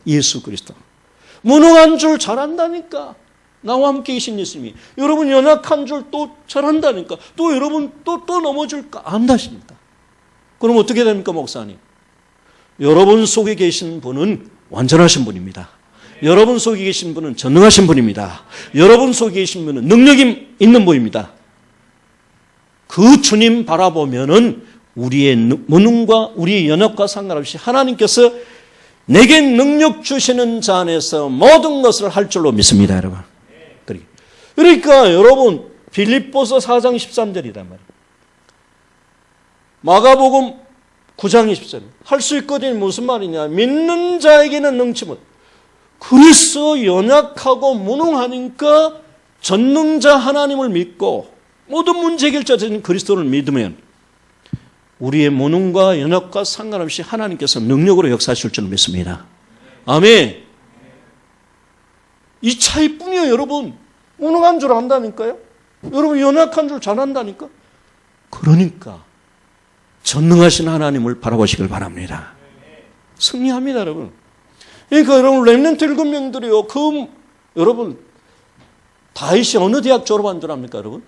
예수 그리스도. 무능한 줄 잘한다니까. 나와 함께 계신 예수님이. 여러분 연약한 줄 또 잘한다니까. 또 여러분 또 넘어질까 안다십니까? 그럼 어떻게 됩니까, 목사님? 여러분 속에 계신 분은 완전하신 분입니다. 여러분 속에 계신 분은 전능하신 분입니다. 여러분 속에 계신 분은 능력이 있는 분입니다. 그 주님 바라보면은 우리의 무능과 우리의 연약과 상관없이 하나님께서 내게 능력 주시는 자 안에서 모든 것을 할 줄로 믿습니다, 여러분. 그러니까 여러분 빌립보서 4장 13절이란 말이에요. 마가복음 9장 20절. 할 수 있거든요. 무슨 말이냐. 믿는 자에게는 능치 못. 그래서 연약하고 무능하니까 전능자 하나님을 믿고 모든 문제 해결자인 그리스도를 믿으면 우리의 무능과 연약과 상관없이 하나님께서 능력으로 역사하실 줄 믿습니다. 아멘. 이 차이뿐이에요, 여러분. 무능한 줄 안다니까요. 여러분 연약한 줄 잘한다니까. 그러니까 전능하신 하나님을 바라보시길 바랍니다. 승리합니다, 여러분. 그러니까 여러분 렘넌트 7명들이요. 여러분 다윗이 어느 대학 졸업한 줄 압니까, 여러분?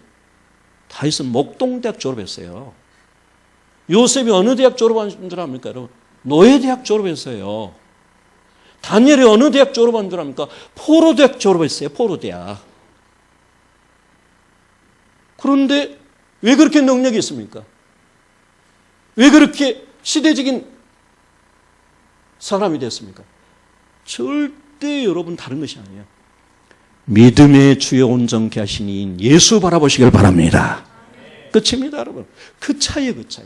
다윗은 목동대학 졸업했어요. 요셉이 어느 대학 졸업한 줄 압니까, 여러분? 노예대학 졸업했어요. 다니엘이 어느 대학 졸업한 줄 압니까? 포로대학 졸업했어요. 포로대학. 그런데 왜 그렇게 능력이 있습니까? 왜 그렇게 시대적인 사람이 됐습니까? 절대 여러분 다른 것이 아니에요. 믿음의 주여 온전케 하신 이인 예수 바라보시길 바랍니다. 끝입니다, 여러분. 그 차이에요, 그 차이.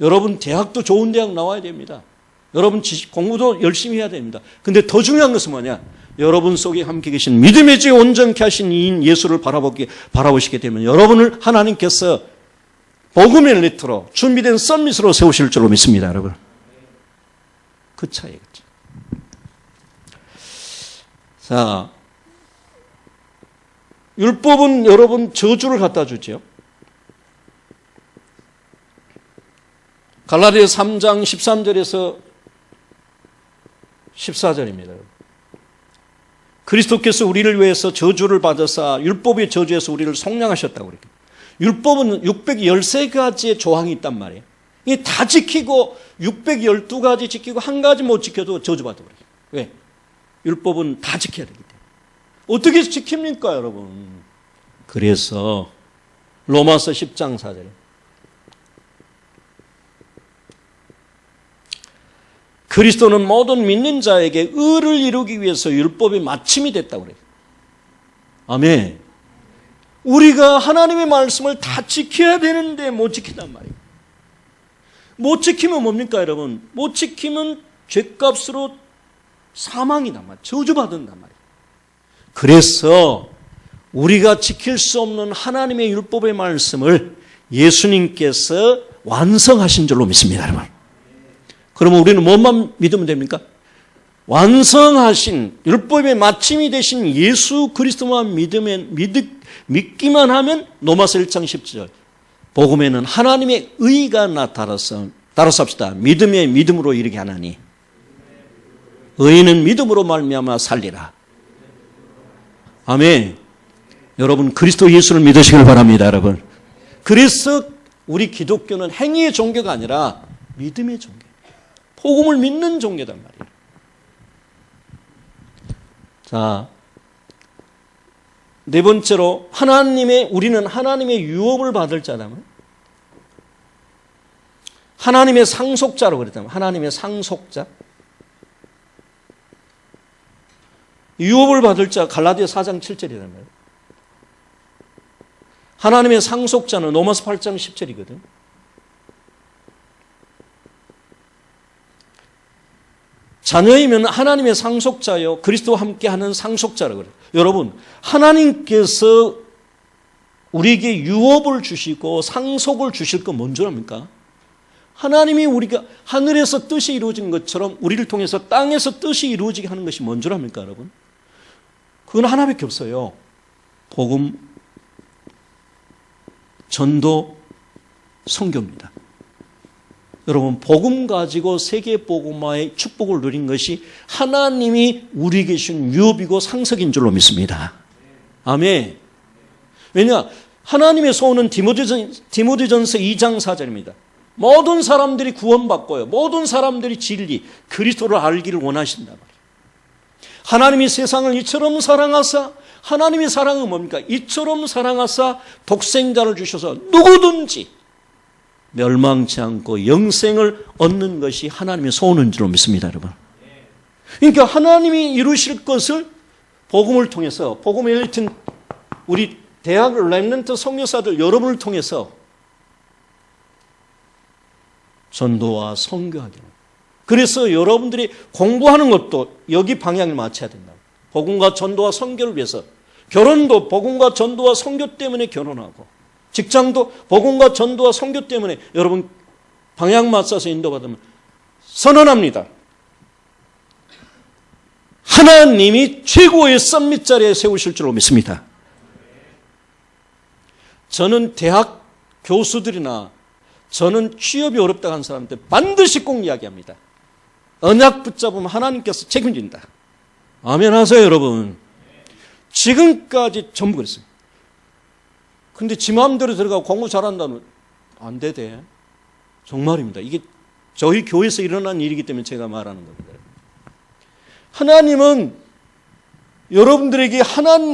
여러분 대학도 좋은 대학 나와야 됩니다. 여러분 공부도 열심히 해야 됩니다. 근데 더 중요한 것은 뭐냐? 여러분 속에 함께 계신 믿음의 주여 온전케 하신 이인 예수를 바라보시게 되면 여러분을 하나님께서 복음의 엘리트로 준비된 썸밋으로 세우실 줄로 믿습니다, 여러분. 그 차이겠죠. 자, 율법은 여러분 저주를 갖다 주죠. 갈라디아 3장 13절에서 14절입니다. 그리스도께서 우리를 위해서 저주를 받으사 율법의 저주에서 우리를 속량하셨다고 그래요. 율법은 613가지의 조항이 있단 말이에요. 이게 다 지키고 612가지 지키고 한 가지 못 지켜도 저주받아 버려요. 왜? 율법은 다 지켜야 되기 때문에. 어떻게 지킵니까, 여러분? 그래서 로마서 10장 4절. 그리스도는 모든 믿는 자에게 의를 이루기 위해서 율법이 마침이 됐다고 그래요. 아멘. 우리가 하나님의 말씀을 다 지켜야 되는데 못 지킨단 말이에요. 못 지키면 뭡니까, 여러분? 못 지키면 죗값으로 사망이단 말이에요. 저주받는단 말이에요. 그래서 우리가 지킬 수 없는 하나님의 율법의 말씀을 예수님께서 완성하신 줄로 믿습니다, 여러분. 그러면 우리는 뭐만 믿으면 됩니까? 완성하신 율법의 마침이 되신 예수 그리스도만 믿기만 하면 로마서 1장 10절 복음에는 하나님의 의가 나타나서 따라서 합시다. 믿음의 믿음으로 이르게 하나니 의인은 믿음으로 말미암아 살리라. 아멘. 여러분 그리스도 예수를 믿으시길 바랍니다, 여러분. 그래서 우리 기독교는 행위의 종교가 아니라 믿음의 종교. 복음을 믿는 종교단 말이에요. 자, 네 번째로 우리는 하나님의 유업을 받을 자라면 하나님의 상속자로 그랬다면 하나님의 상속자. 유업을 받을 자 갈라디아 4장 7절이란 말이에요. 하나님의 상속자는 로마서 8장 10절이거든. 자녀이면 하나님의 상속자요 그리스도와 함께하는 상속자라고 그래요. 여러분 하나님께서 우리에게 유업을 주시고 상속을 주실 건 뭔 줄 압니까? 하나님이 우리가 하늘에서 뜻이 이루어진 것처럼 우리를 통해서 땅에서 뜻이 이루어지게 하는 것이 뭔 줄 압니까, 여러분? 그건 하나밖에 없어요. 복음, 전도, 선교입니다. 여러분 복음 가지고 세계 복음화의 축복을 누린 것이 하나님이 우리에게 주신 유업이고 상속인 줄로 믿습니다. 아멘. 왜냐? 하나님의 소원은 디모데전서 2장 4절입니다. 모든 사람들이 구원받고요. 모든 사람들이 진리, 그리스도를 알기를 원하신단 말이에요. 하나님이 세상을 이처럼 사랑하사 하나님의 사랑은 뭡니까? 이처럼 사랑하사 독생자를 주셔서 누구든지 멸망치 않고 영생을 얻는 것이 하나님의 소원인 줄로 믿습니다, 여러분. 그러니까 하나님이 이루실 것을 복음을 통해서 복음의 엘리트 우리 대학 렘넌트 선교사들 여러분을 통해서 전도와 선교하기를. 그래서 여러분들이 공부하는 것도 여기 방향을 맞춰야 된다. 복음과 전도와 선교를 위해서 결혼도 복음과 전도와 선교 때문에 결혼하고 직장도 복음과 전도와 선교 때문에 여러분 방향 맞춰서 인도받으면 선언합니다. 하나님이 최고의 썸밋 자리에 세우실 줄로 믿습니다. 저는 대학 교수들이나 저는 취업이 어렵다고 하는 사람한테 반드시 꼭 이야기합니다. 언약 붙잡으면 하나님께서 책임진다. 아멘 하세요, 여러분. 지금까지 전부 그랬어요. 근데 지 마음대로 들어가고 공부 잘한다면 안 되대. 정말입니다. 이게 저희 교회에서 일어난 일이기 때문에 제가 말하는 겁니다. 하나님은 여러분들에게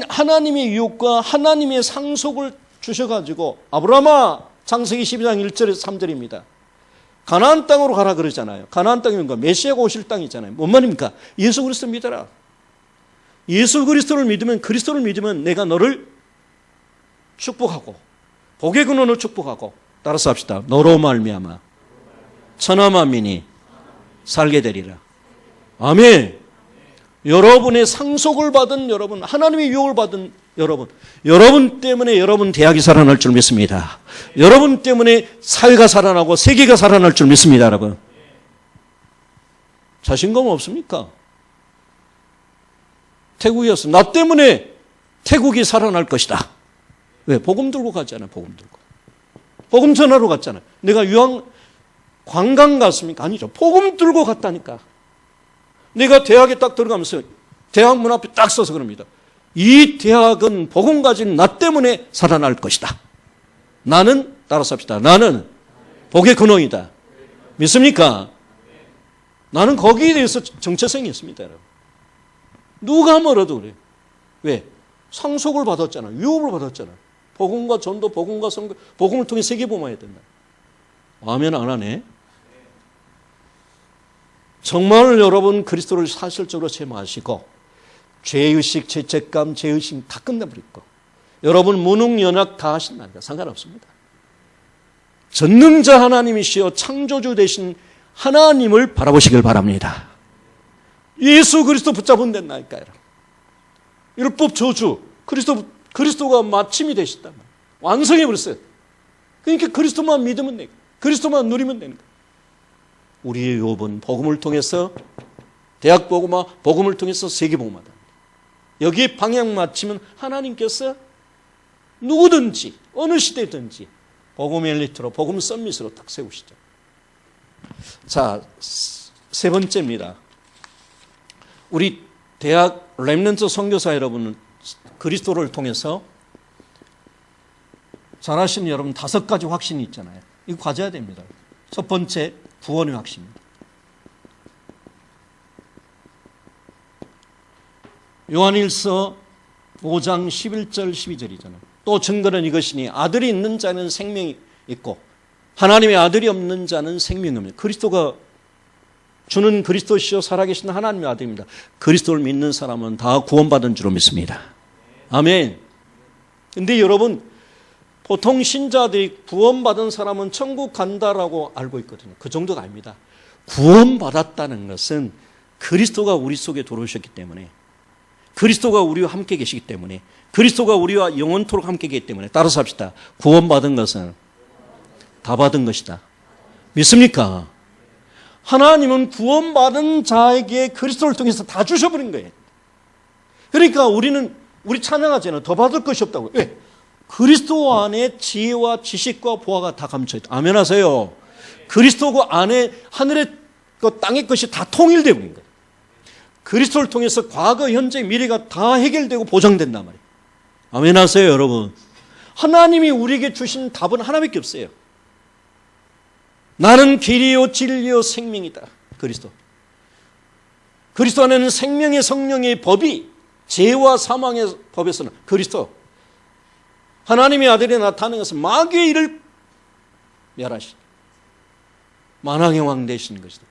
하나님의 유혹과 하나님의 상속을 주셔가지고 아브라함아 창세기 12장 1절에서 3절입니다. 가나안 땅으로 가라 그러잖아요. 가나안 땅이 뭔가 메시아가 오실 땅이잖아요. 뭔 말입니까? 예수 그리스도 믿어라. 예수 그리스도를 믿으면 내가 너를 축복하고 복의 근원을 축복하고 따라서 합시다. 너로 말미암아 천하 만민이 살게 되리라. 아멘. 여러분의 상속을 받은 여러분, 하나님의 유혹을 받은 여러분 때문에 여러분 대학이 살아날 줄 믿습니다. 여러분 때문에 사회가 살아나고 세계가 살아날 줄 믿습니다, 여러분. 자신감 없습니까? 태국이었어. 나 때문에 태국이 살아날 것이다. 왜? 복음 들고 갔잖아요. 복음 들고. 복음 전하러 갔잖아요. 내가 관광 갔습니까? 아니죠. 복음 들고 갔다니까. 내가 대학에 딱 들어가면서 대학 문 앞에 딱 서서 그럽니다. 이 대학은 복음 가진 나 때문에 살아날 것이다. 나는, 따라서 합시다. 나는 복의 근원이다. 믿습니까? 나는 거기에 대해서 정체성이 있습니다. 여러분. 누가 뭐라도 그래요. 왜? 상속을 받았잖아요. 유업을 받았잖아요. 복음과 전도, 복음과 선교, 복음을 통해 세계복음화해야 된다. 아멘 안 하네? 정말 여러분 그리스도를 사실적으로 체험하시고 죄의식, 죄책감, 죄의식 다 끝내버리고 여러분 무능, 연약 다 하신다니까 상관없습니다. 전능자 하나님이시여 창조주 되신 하나님을 바라보시길 바랍니다. 예수 그리스도 붙잡으면 된다니까요. 율법 저주, 그리스도가 마침이 되셨단 말이에요. 완성해버렸어요. 그러니까 그리스도만 믿으면 되고 그리스도만 누리면 되는 거예요. 우리의 욥은 복음을 통해서 대학 복음화, 복음을 통해서 세계 복음화다. 여기에 방향 맞추면 하나님께서 누구든지 어느 시대든지 복음 엘리트로 복음 썸밋으로 딱 세우시죠. 자, 세 번째입니다. 우리 대학 렘넌트 선교사 여러분은 그리스도를 통해서 잘 아시는 여러분 5가지 확신이 있잖아요. 이거 가져야 됩니다. 첫 번째, 구원의 확신입니다. 요한일서 5장 11절 12절이잖아요. 또 증거는 이것이니 아들이 있는 자는 생명이 있고 하나님의 아들이 없는 자는 생명이 없습니다. 그리스도가 주는 그리스도시요 살아계신 하나님의 아들입니다. 그리스도를 믿는 사람은 다 구원받은 줄로 믿습니다. 아멘. 근데 여러분 보통 신자들이 구원받은 사람은 천국 간다라고 알고 있거든요. 그 정도가 아닙니다. 구원받았다는 것은 그리스도가 우리 속에 들어오셨기 때문에 그리스도가 우리와 함께 계시기 때문에 그리스도가 우리와 영원토록 함께 계시기 때문에 따라서 합시다. 구원받은 것은 다 받은 것이다. 믿습니까? 하나님은 구원받은 자에게 그리스도를 통해서 다 주셔버린 거예요. 그러니까 우리 찬양하잖아요. 더 받을 것이 없다고. 왜? 그리스도 안에 지혜와 지식과 보화가 다 감춰있다. 아멘 하세요. 그리스도 안에 하늘의 것, 땅의 것이 다 통일되어 버린 거예요. 그리스도를 통해서 과거, 현재, 미래가 다 해결되고 보장된단 말이에요. 아멘 하세요, 여러분. 하나님이 우리에게 주신 답은 하나밖에 없어요. 나는 길이요 진리요 생명이다. 그리스도. 그리스도 안에는 생명의 성령의 법이 죄와 사망의 법에서는 그리스도. 하나님의 아들이 나타나는 것은 마귀의 일을 멸하신 만왕의 왕 되신 것이다.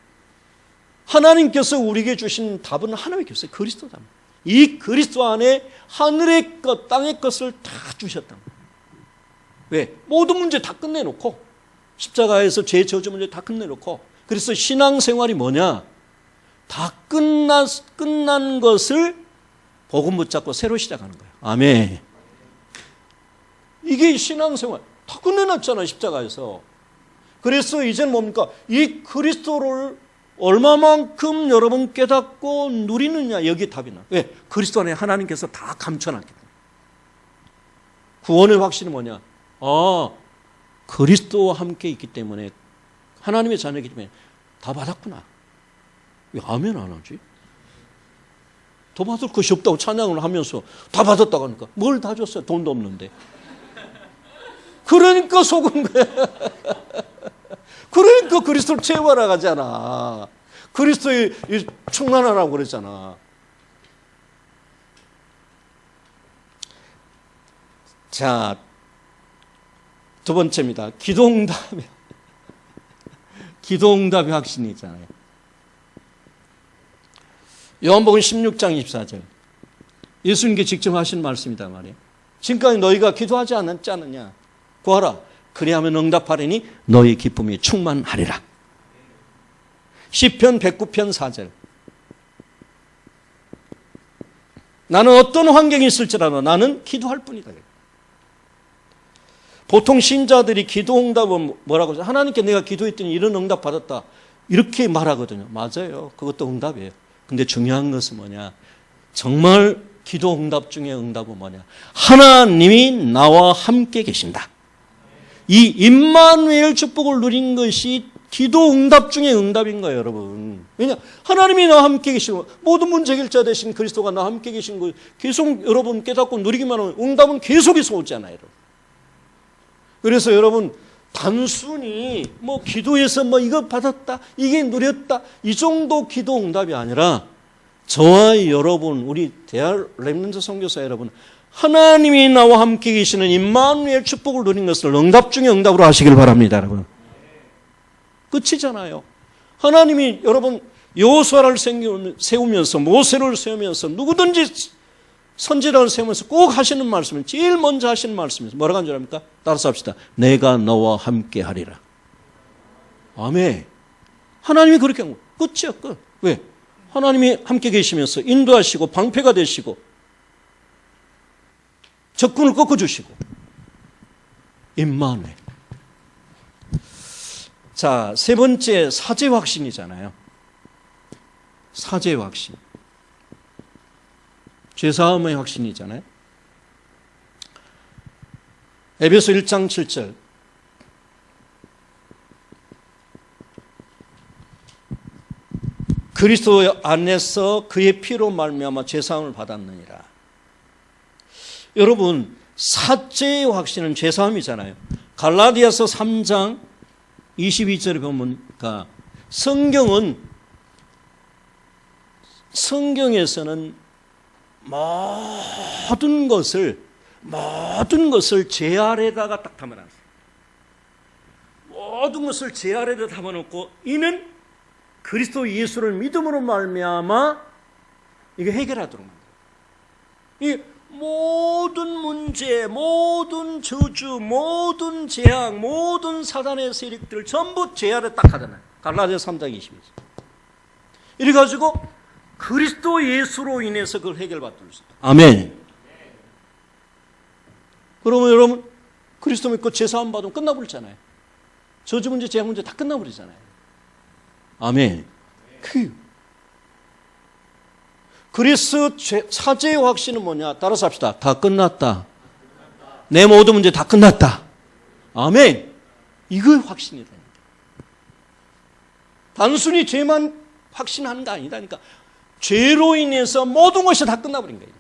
하나님께서 우리에게 주신 답은 하나밖에 없어요. 그리스도다. 이 그리스도 안에 하늘의 것, 땅의 것을 다 주셨다. 왜? 모든 문제 다 끝내놓고 십자가에서 죄 저주 문제 다 끝내놓고 그래서 신앙생활이 뭐냐? 다 끝난 것을 복음 붙잡고 새로 시작하는 거예요. 아멘. 이게 신앙생활 다 끝내놨잖아요. 십자가에서. 그래서 이제는 뭡니까? 이 그리스도를 얼마만큼 여러분 깨닫고 누리느냐 여기에 답이 나. 왜? 그리스도 안에 하나님께서 다 감춰놨기 때문에. 구원의 확신이 뭐냐? 그리스도와 함께 있기 때문에 하나님의 자녀이기 때문에 다 받았구나. 왜 아멘 안 하지? 더 받을 것이 없다고 찬양을 하면서 다 받았다고 하니까 뭘 다 줬어요? 돈도 없는데. 그러니까 속은 거야. 그러니까 그리스도를 채워라 가잖아. 그리스도에 충만하라고 그랬잖아. 자, 두 번째입니다. 기도응답의 확신이 있잖아요. 요한복음 16장 24절. 예수님께 직접 하신 말씀이다 말이에요. 지금까지 너희가 기도하지 않았지 않느냐? 구하라. 그리하면 응답하리니 너희 기쁨이 충만하리라. 시편 109편 4절. 나는 어떤 환경이 있을지라도 나는 기도할 뿐이다. 보통 신자들이 기도 응답은 뭐라고 하죠? 하나님께 내가 기도했더니 이런 응답 받았다. 이렇게 말하거든요. 맞아요. 그것도 응답이에요. 근데 중요한 것은 뭐냐? 정말 기도 응답 중에 응답은 뭐냐? 하나님이 나와 함께 계신다. 이 임마누엘 축복을 누린 것이 기도 응답 중에 응답인 거예요, 여러분. 왜냐? 하나님이 나와 함께 계시고 모든 문제 해결자 되신 그리스도가 나와 함께 계신 거 계속 여러분 깨닫고 누리기만 하면 응답은 계속해서 오잖아요, 여러분. 그래서 여러분 단순히 뭐 기도해서 뭐 이거 받았다, 이게 누렸다 이 정도 기도 응답이 아니라 저와 여러분, 우리 대학 렘넌트 선교사 여러분, 하나님이 나와 함께 계시는 임마누엘 축복을 누린 것을 응답 중에 응답으로 하시길 바랍니다, 여러분. 끝이잖아요. 하나님이 여러분 여호수아를 세우면서 모세를 세우면서 누구든지 선지자를 세우면서 꼭 하시는 말씀은 제일 먼저 하시는 말씀이에요. 뭐라고 하는 줄 압니까? 따라서 합시다. 내가 너와 함께 하리라. 아멘. 하나님이 그렇게 한 거예요. 끝이야, 끝. 왜? 하나님이 함께 계시면서 인도하시고 방패가 되시고 적군을 꺾어주시고 임마누엘. 자, 세 번째 사죄 확신이잖아요. 사죄 확신. 죄사함의 확신이잖아요. 에베소 1장 7절. 그리스도 안에서 그의 피로 말미암아 죄사함을 받았느니라. 여러분, 사죄의 확신은 죄사함이잖아요. 갈라디아서 3장 22절에 보니까 성경에서는 모든 것을 죄 아래다가 딱 담아놨어요. 모든 것을 죄 아래다 담아놓고 이는 그리스도 예수를 믿음으로 말미암아 이게 해결하도록 만들어요. 이 모든 문제, 모든 저주, 모든 재앙, 모든 사단의 세력들을 전부 죄 아래 딱 하잖아요. 갈라디아서 3장 22절. 이래가지고 그리스도 예수로 인해서 그걸 해결받을 수 있다. 아멘. 그러면 여러분 그리스도 믿고 죄사함 받으면 끝나버리잖아요. 저주 문제, 재앙 문제 다 끝나버리잖아요. 아멘. 그래서 사죄의 확신은 뭐냐? 따라서 합시다. 다 끝났다. 내 모든 문제 다 끝났다. 아멘. 이거 확신이다. 단순히 죄만 확신하는 거 아니다니까. 죄로 인해서 모든 것이 다 끝나버린 거예요.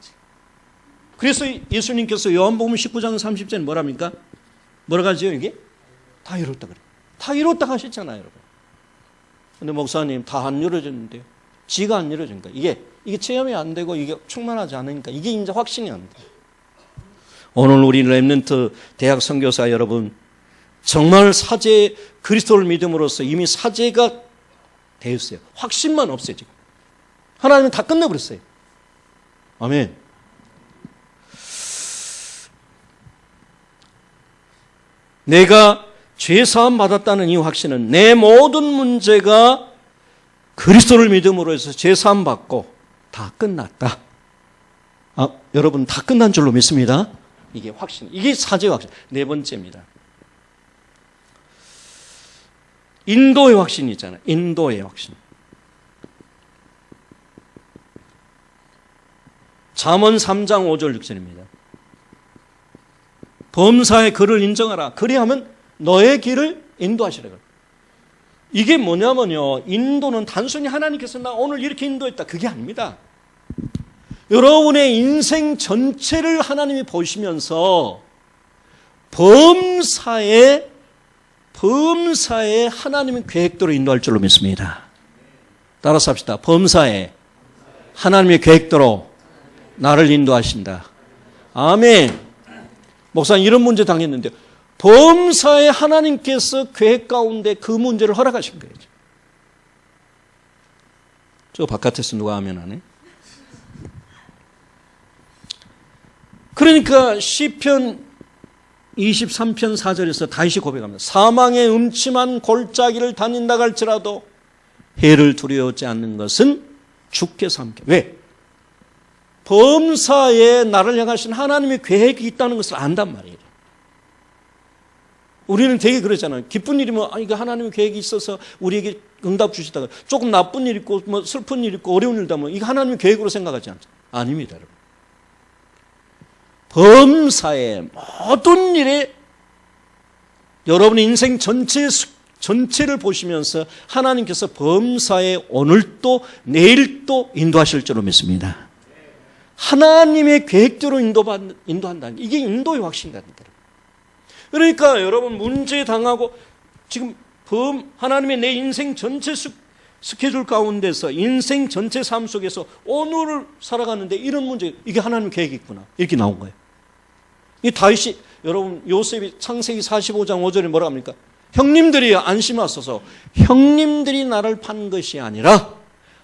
그래서 예수님께서 요한복음 19장 30절에 뭐랍니까? 뭐라고 하죠, 이게? 다 이뤘다 그래요. 다 이뤘다 하셨잖아요, 여러분. 근데 목사님 다 안 이루어졌는데요. 지가 안 이루어진 거예요. 이게 체험이 안 되고 이게 충만하지 않으니까 이게 이제 확신이 안 돼요. 오늘 우리 렘넌트 대학 선교사 여러분, 정말 사죄, 그리스도를 믿음으로써 이미 사죄가 되었어요. 확신만 없어요, 지금. 하나님은 다 끝내버렸어요. 아멘. 내가 죄사함 받았다는 이 확신은 내 모든 문제가 그리스도를 믿음으로 해서 죄사함 받고 다 끝났다. 여러분 다 끝난 줄로 믿습니다. 이게 확신, 이게 사죄 확신. 네 번째입니다. 인도의 확신이 있잖아요. 인도의 확신. 잠언 3장 5절 6절입니다. 범사의 그를 인정하라. 그리하면 너의 길을 인도하시라. 이게 뭐냐면요, 인도는 단순히 하나님께서 나 오늘 이렇게 인도했다, 그게 아닙니다. 여러분의 인생 전체를 하나님이 보시면서 범사에 하나님의 계획대로 인도할 줄로 믿습니다. 따라서 합시다. 범사에 하나님의 계획대로 나를 인도하신다. 아멘. 목사님 이런 문제 당했는데 범사에 하나님께서 계획 가운데 그 문제를 허락하신 거예요. 저 바깥에서 누가 하면 안 해? 그러니까 시편 23편 4절에서 다시 고백합니다. 사망의 음침한 골짜기를 다닌다 할지라도 해를 두려워하지 않는 것은 주께서 함께. 왜? 범사에 나를 향하신 하나님의 계획이 있다는 것을 안단 말이에요. 우리는 되게 그러잖아요. 기쁜 일이면 이거 하나님의 계획이 있어서 우리에게 응답 주시다가 조금 나쁜 일 있고 뭐 슬픈 일 있고 어려운 일도 하면 이거 하나님의 계획으로 생각하지 않죠. 아닙니다, 여러분. 범사의 모든 일에 여러분의 인생 전체를 보시면서 하나님께서 범사에 오늘도 내일도 인도하실 줄로 믿습니다. 하나님의 계획대로 인도한다는 이게 인도의 확신이라니까요. 그러니까 여러분 문제 당하고 지금 하나님의 내 인생 전체 스케줄 가운데서 인생 전체 삶 속에서 오늘을 살아가는데 이런 문제, 이게 하나님의 계획이 있구나 이렇게 나온 거예요. 이 다윗이 여러분 요셉이 창세기 45장 5절에 뭐라 합니까? 형님들이 안심하소서 형님들이 나를 판 것이 아니라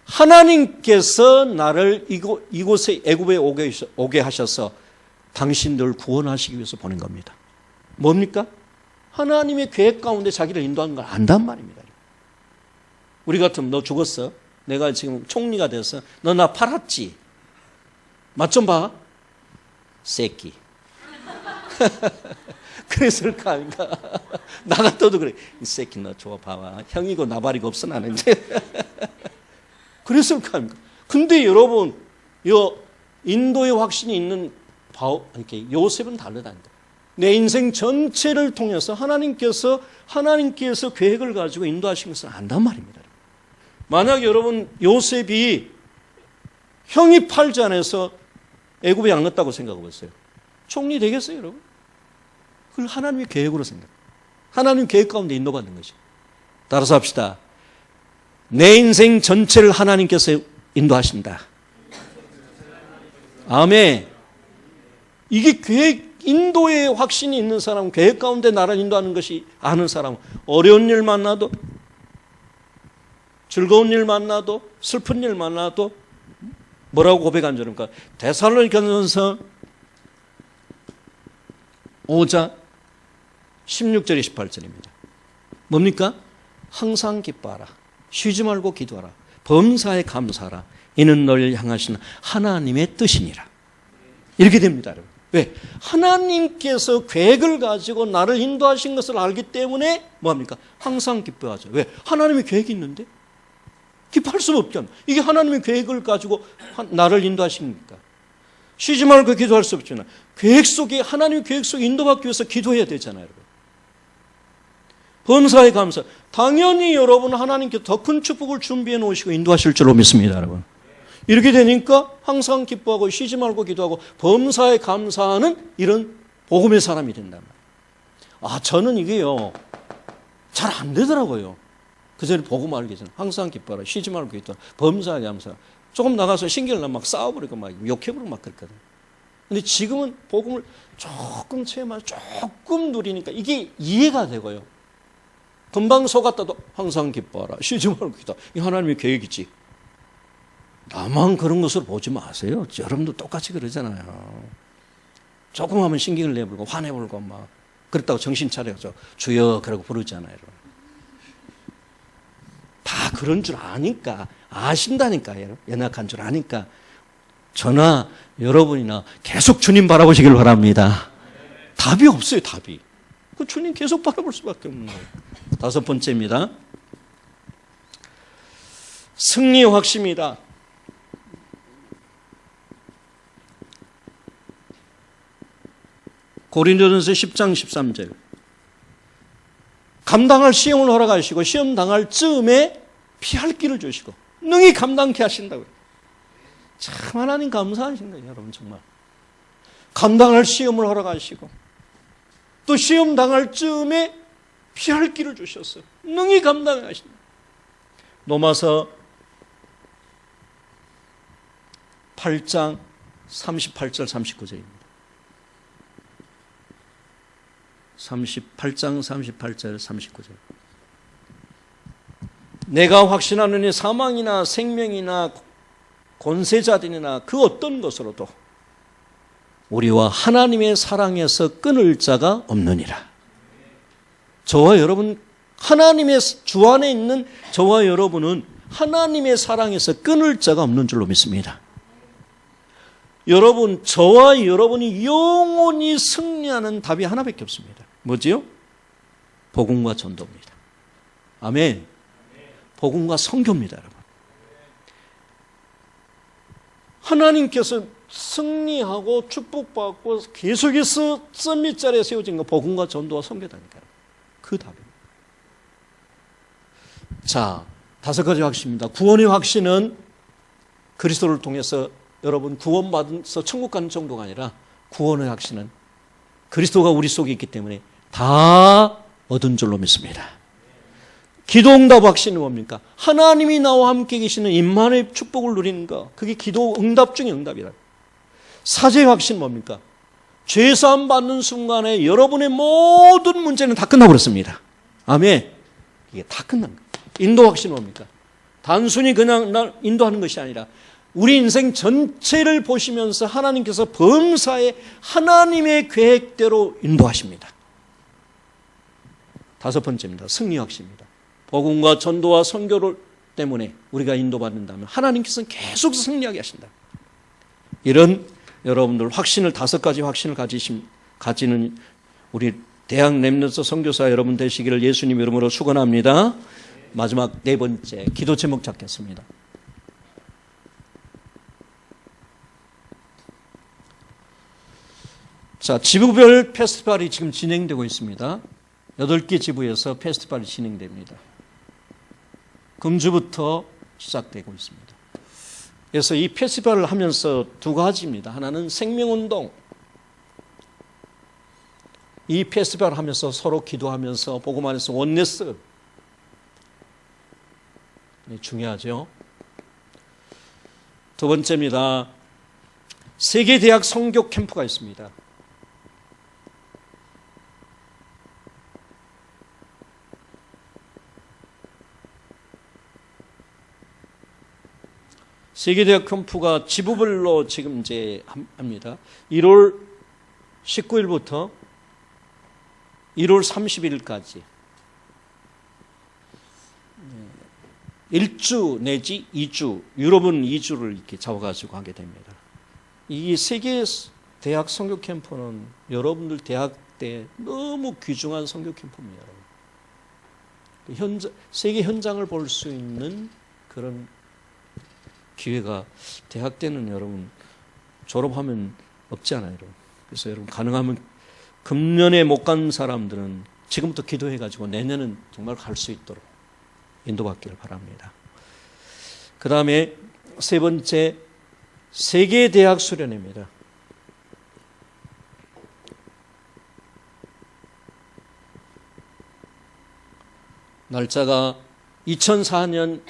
하나님께서 나를 이곳에 애굽에 오게 하셔서 당신들을 구원하시기 위해서 보낸 겁니다. 뭡니까? 하나님의 계획 가운데 자기를 인도하는 걸 안단 말입니다. 우리 같으면 너 죽었어. 내가 지금 총리가 돼서 너 나 팔았지. 맛 좀 봐. 새끼. 그랬을까 아닌가? 나 같아도 그래. 이 새끼 너 좋아 봐봐. 형이고 나발이고 없어 나는 이제. 그랬을까 아닙니까? 근데 여러분, 인도의 확신이 있는 이렇게 요셉은 다르다니까. 내 인생 전체를 통해서 하나님께서 계획을 가지고 인도하신 것을 안단 말입니다. 만약 여러분 요셉이 형이 팔지 않아서 애굽에 안 갔다고 생각해 보세요. 총리 되겠어요, 여러분? 그걸 하나님의 계획으로 생각. 하나님 계획 가운데 인도받는 것이. 따라서 합시다. 내 인생 전체를 하나님께서 인도하신다. 아멘. 이게 인도의 확신이 있는 사람은 계획 가운데 나를 인도하는 것이 아는 사람은 어려운 일 만나도 즐거운 일 만나도 슬픈 일 만나도 뭐라고 고백한 줄 압니까? 데살로니가전서 5장 16절에 18절입니다. 뭡니까? 항상 기뻐하라. 쉬지 말고 기도하라. 범사에 감사하라. 이는 너를 향하신 하나님의 뜻이니라. 이렇게 됩니다, 여러분. 왜? 하나님께서 계획을 가지고 나를 인도하신 것을 알기 때문에 뭐합니까? 항상 기뻐하죠. 왜? 하나님의 계획이 있는데? 기뻐할 수는 없잖아. 이게 하나님의 계획을 가지고 나를 인도하십니까? 쉬지 말고 기도할 수 없잖아. 계획 속에, 하나님의 계획 속에 인도받기 위해서 기도해야 되잖아요, 여러분. 범사에 감사. 당연히 여러분 하나님께 더 큰 축복을 준비해 놓으시고 인도하실 줄로 믿습니다, 여러분. 이렇게 되니까 항상 기뻐하고 쉬지 말고 기도하고 범사에 감사하는 이런 복음의 사람이 된단 말이에요. 아, 저는 이게요, 잘 안 되더라고요. 그 전에 복음 알기 전에 항상 기뻐하라, 쉬지 말고 기도하라, 범사에 감사하라. 조금 나가서 신경을 나면 막 싸워버리고 막 욕해버리고 막 그랬거든요. 근데 지금은 복음을 조금 체험하고 조금 누리니까 이게 이해가 되고요. 금방 속았다도 항상 기뻐하라, 쉬지 말고 기도하라. 이 하나님의 계획이지. 나만 그런 것으로 보지 마세요. 여러분도 똑같이 그러잖아요. 조금 하면 신경을 내버리고 화내버리고 막 그랬다고 정신 차려서 주여 그러고 부르잖아요. 다 그런 줄 아니까, 아신다니까요. 연약한 줄 아니까 저나 여러분이나 계속 주님 바라보시길 바랍니다. 답이 없어요, 답이. 그 주님 계속 바라볼 수밖에 없는 거예요. 다섯 번째입니다. 승리의 확신이다. 고린도전서 10장 13절. 감당할 시험을 허락하시고 시험 당할 즈음에 피할 길을 주시고 능히 감당케 하신다고요. 참 하나님 감사하신 거예요, 여러분. 정말 감당할 시험을 허락하시고 또 시험 당할 즈음에 피할 길을 주셨어요. 능히 감당하신다. 로마서 8장 38절 39절입니다. 38장 38절 39절. 내가 확신하노니 사망이나 생명이나 권세자들이나 그 어떤 것으로도 우리와 하나님의 사랑에서 끊을 자가 없느니라. 저와 여러분, 하나님의 주 안에 있는 저와 여러분은 하나님의 사랑에서 끊을 자가 없는 줄로 믿습니다. 여러분, 저와 여러분이 영원히 승리하는 답이 하나밖에 없습니다. 뭐지요? 복음과 전도입니다. 아멘. 복음과 선교입니다, 여러분. 하나님께서 승리하고 축복받고 계속해서 썸밋자리에 세워진 거 복음과 전도와 선교다니까요. 그 답입니다. 자, 5가지 확신입니다. 구원의 확신은 그리스도를 통해서 여러분 구원받아서 천국 가는 정도가 아니라 구원의 확신은 그리스도가 우리 속에 있기 때문에 다 얻은 줄로 믿습니다. 기도응답 확신은 뭡니까? 하나님이 나와 함께 계시는 임만의 축복을 누리는 거. 그게 기도 응답 중에 응답이라. 사죄 확신은 뭡니까? 죄사함 받는 순간에 여러분의 모든 문제는 다 끝나버렸습니다. 아멘. 이게 다 끝난 거예요. 인도 확신은 뭡니까? 단순히 그냥 날 인도하는 것이 아니라 우리 인생 전체를 보시면서 하나님께서 범사에 하나님의 계획대로 인도하십니다. 5번째입니다. 승리 확신입니다. 복음과 전도와 선교를 때문에 우리가 인도받는다면 하나님께서는 계속 승리하게 하신다. 이런 여러분들 확신을 5가지 확신을 가지는 우리 대학 렘넌트 선교사 여러분 되시기를 예수님 이름으로 축원합니다. 마지막 4번째 기도 제목 잡겠습니다. 자, 지부별 페스티벌이 지금 진행되고 있습니다. 8개 지부에서 페스티벌이 진행됩니다. 금주부터 시작되고 있습니다. 그래서 이 페스티벌을 하면서 2가지입니다. 하나는 생명운동. 이 페스티벌을 하면서 서로 기도하면서 복음 안에서 원네스. 중요하죠. 2번째입니다. 세계대학 선교 캠프가 있습니다. 세계대학 캠프가 지부별로 지금 이제 합니다. 1월 19일부터 1월 30일까지 1주 내지 2주, 유럽은 2주를 이렇게 잡아가지고 하게 됩니다. 이 세계 대학 선교 캠프는 여러분들 대학 때 너무 귀중한 선교 캠프입니다. 세계 현장을 볼 수 있는 그런 기회가 대학 때는 여러분 졸업하면 없지 않아요. 여러분. 그래서 여러분 가능하면 금년에 못 간 사람들은 지금부터 기도해가지고 내년은 정말 갈 수 있도록 인도받기를 바랍니다. 그 다음에 3번째 세계대학 수련회입니다. 날짜가 2014년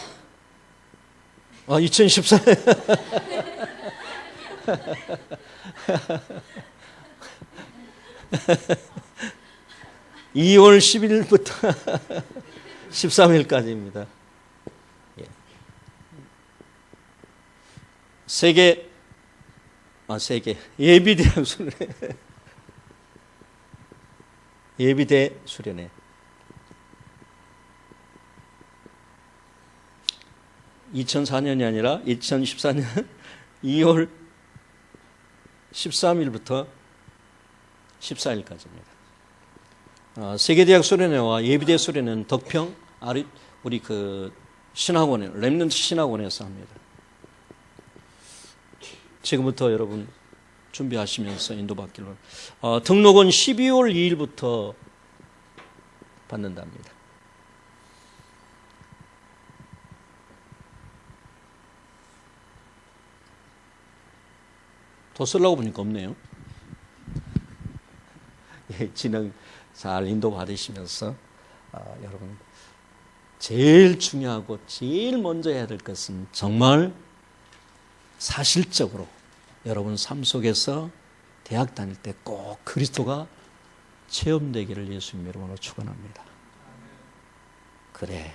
2월 10일부터 13일까지입니다. 세계 예비대학 수련회 예비대 수련회 2004년이 아니라 2014년 2월 13일부터 14일까지입니다. 세계대학 수련회와 예비대 수련회는 덕평 우리 그 신학원에 렘넌트 신학원에서 합니다. 지금부터 여러분 준비하시면서 인도받기로 등록은 12월 2일부터 받는답니다. 더 쓰려고 보니까 없네요. 진행 잘 인도받으시면서 여러분 제일 중요하고 제일 먼저 해야 될 것은 정말 사실적으로 여러분 삶 속에서 대학 다닐 때 꼭 그리스도가 체험되기를 예수님 이름으로 축원합니다. 그래,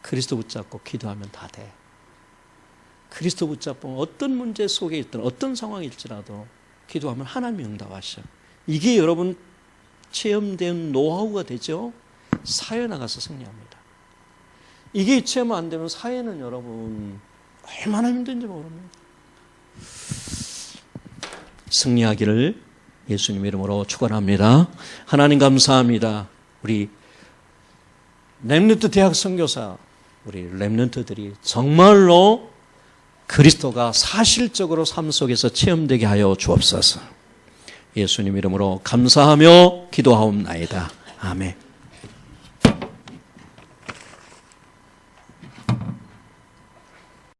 그리스도 붙잡고 기도하면 다 돼. 그리스도 붙잡고 어떤 문제 속에 있든 어떤 상황일지라도 기도하면 하나님이 응답하셔. 이게 여러분 체험된 노하우가 되죠. 사회 나가서 승리합니다. 이게 체험 안 되면 사회는 여러분 얼마나 힘든지 모릅니다. 승리하기를 예수님 이름으로 축원합니다. 하나님 감사합니다. 우리 렘넌트 대학 선교사 우리 렘넌트들이 정말로 그리스도가 사실적으로 삶 속에서 체험되게 하여 주옵소서. 예수님 이름으로 감사하며 기도하옵나이다. 아멘.